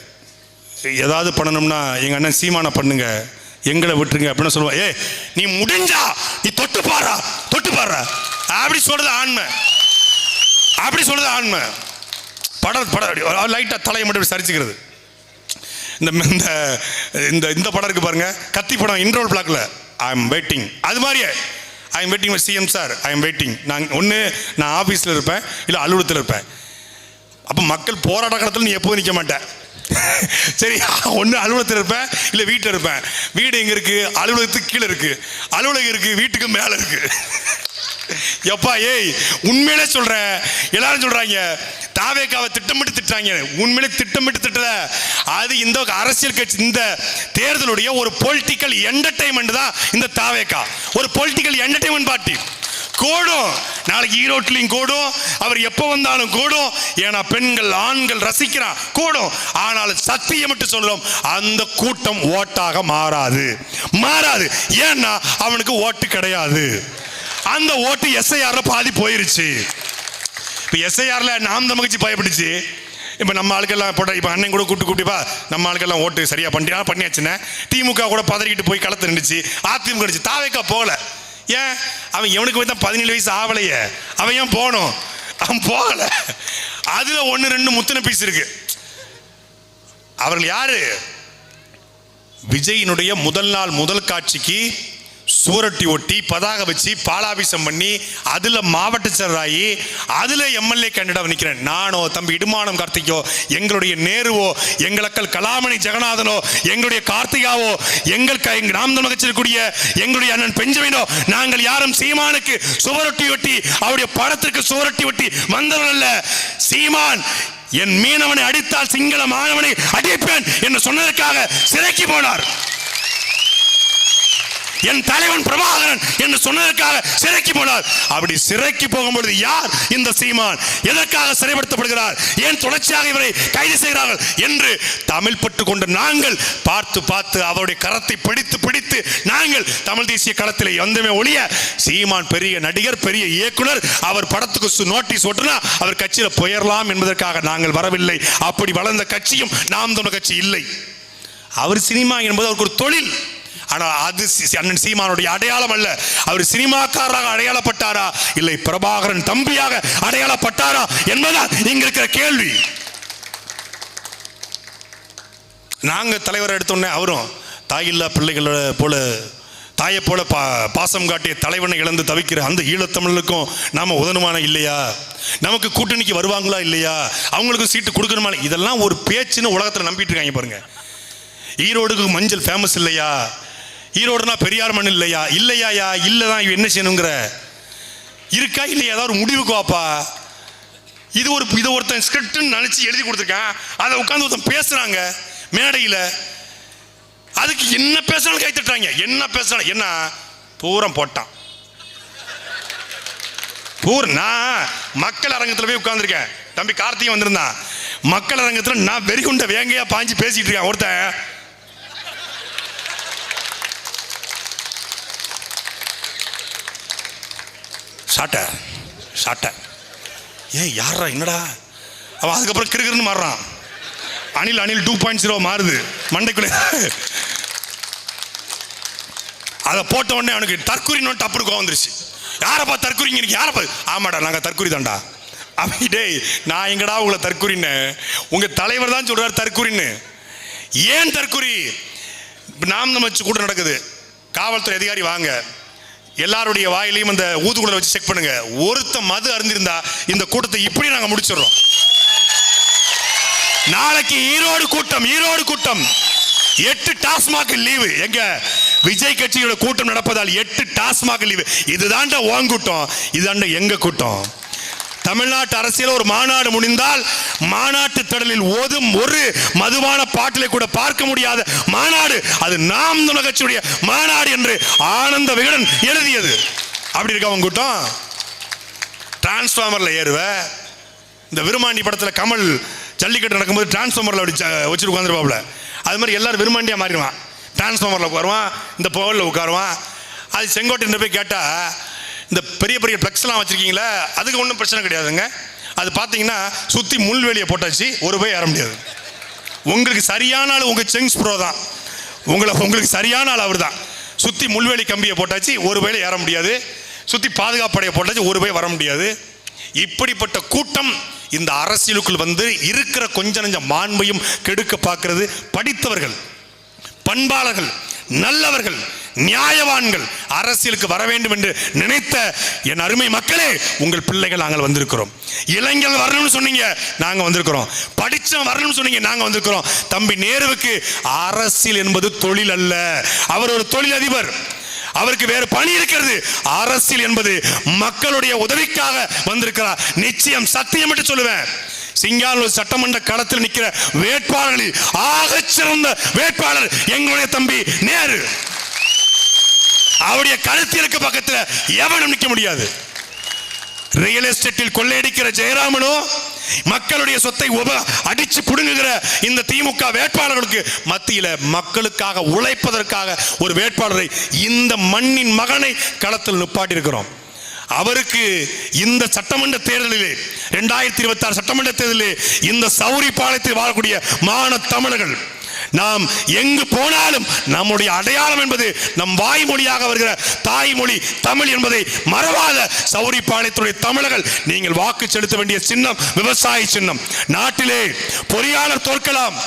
S1: ஏதாவது பண்ணணும்னா எங்கள் அண்ணன் சீமானை பண்ணுங்க, எங்களை விட்டுருங்க அப்படின்னு சொல்லுவா. நீ முடிஞ்சா நீ தொட்டு பாரா அப்படி சொல்றது ஆண்மை. அப்படி சொல்றது ஆண்மை. லைட்டா தலையை மட்டும் சரிச்சுக்கிறது. இந்த படம் இருக்கு பாருங்க, கத்தி படம், இன்ட்ரோல் பிளாக்ல ஐ எம் வெயிட்டிங். அது மாதிரியே I am waiting CM sir, I am waiting. நான் ஆஃபீஸில் இருப்பேன், இல்லை அலுவலகத்தில் இருப்பேன். அப்போ மக்கள் போராட்ட காலத்தில் நீ எப்போதும் நிற்க மாட்டேன். சரி, ஒன்று அலுவலகத்தில் இருப்பேன், இல்லை வீட்டில் இருப்பேன். வீடு எங்கே இருக்கு? அலுவலகத்துக்கு கீழே இருக்கு, அலுவலகம் இருக்கு வீட்டுக்கு மேலே இருக்கு. எப்பா உண்மையிலே சொல்றேன், எல்லாரும் சொல்றாங்க தாவேக்காவை திட்டமிட்டு திட்டாங்க. உண்மையிலே திட்டமிட்டு திட்டல. அது இந்த அரசியல் கட்சி, இந்த தேர்தலுடைய ஒரு பொலிட்டிக்கல் என்டர்டைன்மெண்ட் தான் இந்த தாவேக்கா. ஒரு பொலிட்டிக்கல் என்டர்டைன்மெண்ட் பார்ட்டி. கூடும், நாளைக்கு ஈரோட்டிலையும் கூடும், அவர் எப்போ வந்தாலும் கூடும். ஏன்னா பெண்கள் ஆண்கள் ரசிக்கிறான், கூடும். ஆனால் சத்தியம் மட்டும் சொல்றோம், அந்த கூட்டம் ஓட்டாக மாறாது. ஏன்னா அவனுக்கு ஓட்டு கிடையாது. அந்த ஓட்டு எஸ்ஐஆர்ல பாதி போயிருச்சு. இப்போ எஸ்ஐஆர்ல நாம் தமிழ்ச்சி பயப்படுச்சு. இப்போ நம்ம ஆளுக்கெல்லாம் போட்ட, இப்போ அண்ணன் கூட கூப்பிட்டுப்பா நம்ம ஆளுக்கெல்லாம் ஓட்டு சரியா பண்ணியாச்சுன்னா திமுக கூட பதறிக்கிட்டு போய் களத்து நின்றுச்சு. அதிமுக நினைச்சு, தாவேக்கா போகல. ஏன்? அவன் எவனுக்கு போய் தான் 17 வயசு ஆவலையே, அவன் ஏன் போகணும்? அவன் போகல. அதுல 1-2 முத்தின பீஸ் இருக்கு. அவர்கள் யாரு? விஜயினுடைய முதல் நாள் முதல் காட்சிக்கு சூரட்டி ஒட்டி பதாக வச்சு பாலாபிஷம் பண்ணி அதுல மாவட்ட செயலராகி அதுல எம்எல்ஏ கேண்டிடேட் நிற்கிறேன். நானோ தம்பி இடுமானம் கார்த்திகோ, எங்களுடைய நேருவோ, எங்களக்கள் கலாமணி ஜெகநாதனோ, எங்களுடைய கார்த்திகாவோ, எங்கள் நாம் தமிழ் கட்சியிற்குரிய எங்களுடைய அண்ணன் பெஞ்சமினோ, நாங்கள் யாரும் சீமானுக்கு சுவரொட்டி ஒட்டி அவருடைய படத்திற்கு சுவரொட்டி ஒட்டி வந்தவன் அல்ல. சீமான் என் மீனவனை அடித்தால் சிங்கள மாணவனை அடிப்பேன் என்று சொன்னதற்காக சிறைக்கு போனார். என் தலைவன் பிரபாகரன் என்று சொன்னதற்காக சிறைக்கு போனார். அப்படி சிறைக்கு போகும்பொழுது யார் இந்த சீமான்? எதற்காக சிறைப்படுத்தப்படுகிறார்? ஏன் தொடர்ச்சியாக இவரை கைது செய்கிறார்கள் என்று தமிழ் பட்டு கொண்டு நாங்கள் பார்த்து அவருடைய கரத்தை பிடித்து நாங்கள் தமிழ் தேசிய களத்தில் வந்தமே ஒழிய, சீமான் பெரிய நடிகர், பெரிய இயக்குனர், அவர் படத்துக்கு நோட்டீஸ் ஓட்டுனா அவர் கட்சியில் போயிடலாம் என்பதற்காக நாங்கள் வரவில்லை. அப்படி வளர்ந்த கட்சியும் நாம் தமிழ் கட்சி இல்லை. அவர் சினிமா என்பது அவருக்கு ஒரு தொழில். ஆனால் அது அண்ணன் சீமானுடைய அடையாளம் அல்ல. அவர் சினிமாக்காரராக அடையாளப்பட்டாரா, இல்லை பிரபாகரன் தம்பியாக அடையாளப்பட்டாரா என்பதுதான் இங்க இருக்கிற கேள்வி. நாங்க தலைவரை எடுத்தோன்னே அவரும் தாயில்லா பிள்ளைகளை போல, தாயை போல பாசம் காட்டிய தலைவனை இழந்து தவிக்கிற அந்த ஈழத்தமிழுக்கும் நாம உதனுமான இல்லையா? நமக்கு கூட்டணிக்கு வருவாங்களா இல்லையா? அவங்களுக்கு சீட்டு கொடுக்கணுமா? இதெல்லாம் ஒரு பேச்சுன்னு உலகத்தில் நம்பிட்டு இருக்காங்க பாருங்க. ஈரோடுக்கு மஞ்சள் ஃபேமஸ் இல்லையா? ஈரோடுனா பெரியார் மண் இல்லையா? இல்லையா? இல்லதான் என்ன செய்யணுங்கிற இருக்கா இல்லையா, ஏதாவது ஒரு முடிவுக்கு வாப்பா. இது ஒருத்தன் ஸ்கிரிப்ட்னு நினைச்சு எழுதி கொடுத்துருக்கான், அதை உட்காந்து ஒருத்தன் பேசுறாங்க மேடையில். அதுக்கு என்ன பேசுறாலும் கை தட்டுறாங்க. என்ன பேசுறாலும் என்ன பூரம் போட்டான். நான் மக்கள் அரங்கத்தில் போய் உட்கார்ந்துருக்கேன். தம்பி கார்த்திகை வந்திருந்தான். மக்கள் அரங்கத்தில் நான் வெறிகுண்ட வேங்கையா பாஞ்சு பேசிட்டு இருக்கேன். ஒருத்தன் சாட்ட ஏன் யாரா என்னடா அவன். அதுக்கப்புறம் கிறுகிறுன்னு மாறுறான். அணில் 2.0 மாறுது மண்டைக்குள்ள. அதை போட்ட உடனே அவனுக்கு தற்கொலை நோட்டு அப்புறம் கோவம் வந்துருச்சு. யாரப்பா தற்கொலைங்க, யாரப்பா? ஆமாடா நாங்கள் தற்கொலை தான்டா. அப்படிடே நான் எங்கடா உங்களை தற்கொலைன்னு? உங்க தலைவர் தான் சொல்றாரு தற்கொலைன்னு. ஏன் தற்கொலை? நாம் வச்சு கூட்டம் நடக்குது. காவல்துறை அதிகாரி வாங்க, எல்லாருடைய வாயிலையும் அந்த ஊதுகுழலை வச்சு செக் பண்ணுங்க. ஒருத்த மது அருந்திருந்தா இந்த கூட்டத்தை இப்படி நாங்க முடிச்சிடறோம். நாளைக்கு ஈரோடு கூட்டம் 8 டாஸ்மாக் லீவு. எங்க விஜய் கட்சியோட கூட்டம் நடப்பதால் 8 டாஸ்மாக் லீவு. இதுதான்டா உன் கூட்டம், இதுதான்டா எங்க கூட்டம். தமிழ்நாட்டு அரசியல் ஒரு மாநாடு முடிந்தால் மாநாட்டு திடலில் ஓதும் ஒரு மதுபான பாட்டிலை கூட பார்க்க முடியாத மாநாடு அது நாம் தமிழர் கட்சியுடைய மாநாடு என்று ஆனந்த விகடன் எழுதியது. அப்படி இருக்க அவங்க கூட்டம். டிரான்ஸ்ஃபார்மர்ல ஏறுவ. இந்த விருமாண்டி படத்துல கமல் ஜல்லிக்கட்டு நடக்கும்போது டிரான்ஸ்ஃபார்மர்ல அப்படி வச்சுட்டு உட்காந்துருப்பாப்ல. அது மாதிரி எல்லாரும் விருமாண்டியா மாறிடுவான். டிரான்ஸ்ஃபார்மர்ல உட்காருவான், இந்த போகலில் உட்காருவான். அது செங்கோட்டை போய் கேட்டா, இந்த பெரிய பெரிய பிளக்ஸ்லாம் வச்சிருக்கீங்களா, அதுக்கு ஒன்றும் பிரச்சனை கிடையாதுங்க. அது பார்த்தீங்கன்னா சுற்றி முள்வேலியை போட்டாச்சு, ஒரு போய் ஏற முடியாது. உங்களுக்கு சரியான ஆள் உங்கள் செங்ஸ் ப்ரோ தான். உங்களுக்கு சரியான ஆள் அவர் தான். சுற்றி முள்வேலி கம்பியை போட்டாச்சு, ஒரு வேலை ஏற முடியாது. சுற்றி பாதுகாப்பு படையை போட்டாச்சு, ஒரு போய் வர முடியாது. இப்படிப்பட்ட கூட்டம் இந்த அரசியலுக்குள் வந்து இருக்கிற கொஞ்ச நஞ்ச மாண்பையும் கெடுக்க பார்க்கிறது. படித்தவர்கள், பண்பாளர்கள், நல்லவர்கள், நியாயவான்கள் அரசியலுக்கு வர வேண்டும் என்று நினைத்த என் அருமை மக்களே, உங்கள் பிள்ளைகள் நாங்கள் வந்திருக்கிறோம். இளைஞர்கள் வரணும்னு சொன்னீங்க, நாங்க வந்திருக்கிறோம். படிச்சவன் வரணும்னு சொன்னீங்க, நாங்க வந்திருக்கிறோம். தம்பி நேருவுக்கு அரசியல் என்பது தொழில் அல்ல. அவர் ஒரு தொழிலதிபர். அவருக்கு வேறு பணி இருக்கிறது. அரசியல் என்பது மக்களுடைய உதவிக்காக வந்திருக்கிறார். நிச்சயம் சத்தியம் என்று சொல்லுவேன். சிங்கானூர் சட்டமன்ற களத்தில் நிற்கிற வேட்பாளர்களில் ஆகச் சிறந்த வேட்பாளர் எங்களுடைய தம்பி நேரு. அவருடைய கருத்தியலுக்கு பக்கத்தில் எவனும் நிற்க முடியாது. ரியல் எஸ்டேட்டில் கொள்ளையடிக்கிற ஜெயராமனோ, மக்களுடைய சொத்தை அடிச்சு புடுங்குகிற இந்த திமுக வேட்பாளர்களுக்கு மத்தியில மக்களுக்காக உழைப்பதற்காக ஒரு வேட்பாளரை, இந்த மண்ணின் மகனை களத்தில் நிப்பாட்டி இருக்கிறோம். அவருக்கு இந்த சட்டமன்ற தேர்தலிலே 2026 சட்டமன்ற தேர்தலிலே இந்த சௌரிபாளையத்தில் வாழக்கூடிய மான தமிழர்கள், நாம் எங்கு போனாலும் நம்முடைய அடையாளம் என்பது நம் வாய்மொழியாக வருகிற தாய்மொழி தமிழ் என்பதை மறவாத சௌரிபாளையத்துடைய தமிழர்கள், நீங்கள் வாக்கு செலுத்த வேண்டிய சின்னம் விவசாய சின்னம். நாட்டிலே பொறியாளர் தோற்கலாம்,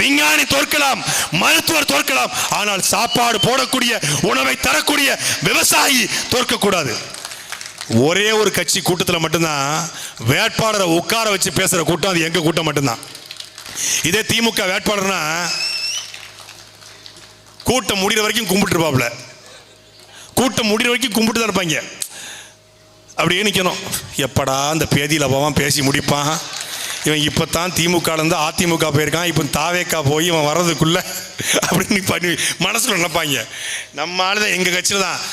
S1: விஞ்ஞானி தோற்கலாம், மருத்துவர் தோற்கலாம், ஆனால் சாப்பாடு போடக்கூடிய உணவை தரக்கூடிய விவசாயி தோற்கக்கூடாது. ஒரே ஒரு கட்சி கூட்டத்தில் மட்டும்தான் வேட்பாளரை உட்கார வச்சு பேசுற கூட்டம், அது எங்க கூட்டம் மட்டும்தான். இதே திமுக வேட்பாளர்னா கூட்டம் முடிகிற வரைக்கும் கும்பிட்டு இருப்பாப்ல. கூட்டம் முடிகிற வரைக்கும் கும்பிட்டு தான் இருப்பாங்க. அப்படியே நிற்கணும், எப்படா அந்த பேதியில் போவான் பேசி முடிப்பான். இவன் இப்போத்தான் திமுகலேருந்து அதிமுக போயிருக்கான், இப்போ தாவேக்கா போய் இவன் வர்றதுக்குள்ள அப்படின்னு பண்ணி மனசில் நினைப்பாங்க. நம்ம ஆளுதான் எங்கள் கட்சியில் தான்.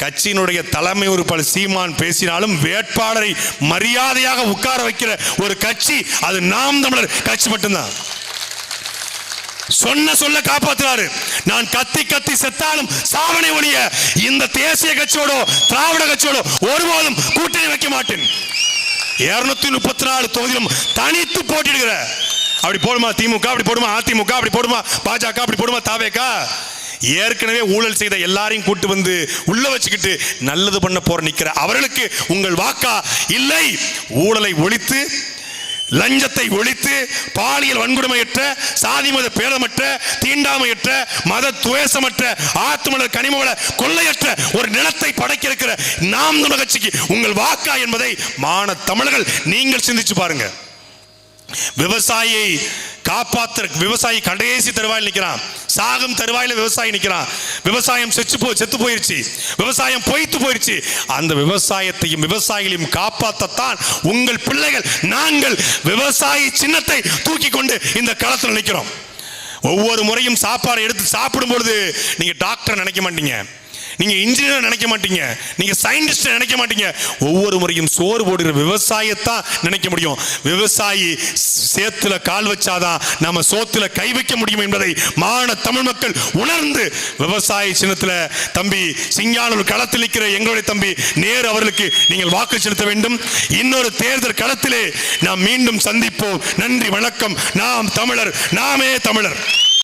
S1: கட்சியினுடைய தலைமை உறுப்பினர் சீமான் பேசினாலும் வேட்பாளரை மரியாதையாக உட்கார வைக்கிற ஒரு கட்சி அது நாம் தமிழர் கட்சி மட்டும்தான். சொல்ல காப்பாற்றுறாரு. நான் கத்தி கத்தி செத்தாலும் சாவனை ஒழிய இந்த தேசிய கட்சியோட திராவிட கட்சியோட ஒருபோதும் கூட்டணி வைக்க மாட்டேன். 234 தொகுதியிலும் தனித்து போட்டிடுகிற, அப்படி போடுமா திமுக, அப்படி போடுமா அதிமுக, அப்படி போடுமா பாஜக, அப்படி போடுமா தாவேக்கா. ஏற்கனவே ஊழல் செய்த எல்லாரையும் கூட்டு வந்து உள்ள வச்சுக்கிட்டு நல்லது பண்ண போற நிக்கிற அவர்களுக்கு உங்கள் வாக்கா இல்லை. ஊழலை ஒழித்து, லஞ்சத்தை ஒழித்து, பாலியல் வன்கொடுமையற்ற, சாதி மத பேதமற்ற, தீண்டாமையற்ற, மத துவேஷமற்ற, ஆத்துமலர் கனிமவள கொள்ளையற்ற ஒரு நிலத்தை படைக்க இருக்கிற நாம் தமிழர் கட்சிக்கு உங்கள் வாக்கா என்பதை மான தமிழர்கள் நீங்கள் சிந்திச்சு பாருங்க. விவசாயியை காப்பாற்ற விவசாயி கடைசி தருவாயில் நிற்கிறான். சாகும் தருவாயில விவசாயி நிற்கிறான். விவசாயம் செத்து போயிருச்சு, விவசாயம் பொய்த்து போயிருச்சு. அந்த விவசாயத்தையும் விவசாயிகளையும் காப்பாற்றத்தான் உங்கள் பிள்ளைகள் நாங்கள் விவசாயி சின்னத்தை தூக்கி கொண்டு இந்த களத்தில் நிற்கிறோம். ஒவ்வொரு முறையும் சாப்பாடு எடுத்து சாப்பிடும் பொழுது நீங்க டாக்டர் நினைக்க மாட்டீங்க, நீங்க இன்ஜினியர் நினைக்க மாட்டீங்க, நீங்க சயின்டிஸ்ட் நினைக்க மாட்டீங்க. ஒவ்வொரு முறையும் சோறு போடுகிற விவசாயத்தான் நினைக்க முடியும். விவசாயி சேத்துல கால் வச்சாதான் நம்ம சோத்துல கை வைக்க முடியும் என்பதை மான தமிழ் மக்கள் உணர்ந்து விவசாய சின்னத்துல தம்பி சிங்கானூர் களத்தில் நிற்கிற எங்களுடைய தம்பி நேரு அவர்களுக்கு நீங்கள் வாக்கு செலுத்த வேண்டும். இன்னொரு தேர்தல் களத்திலே நாம் மீண்டும் சந்திப்போம். நன்றி, வணக்கம். நாம் தமிழர், நாமே தமிழர்.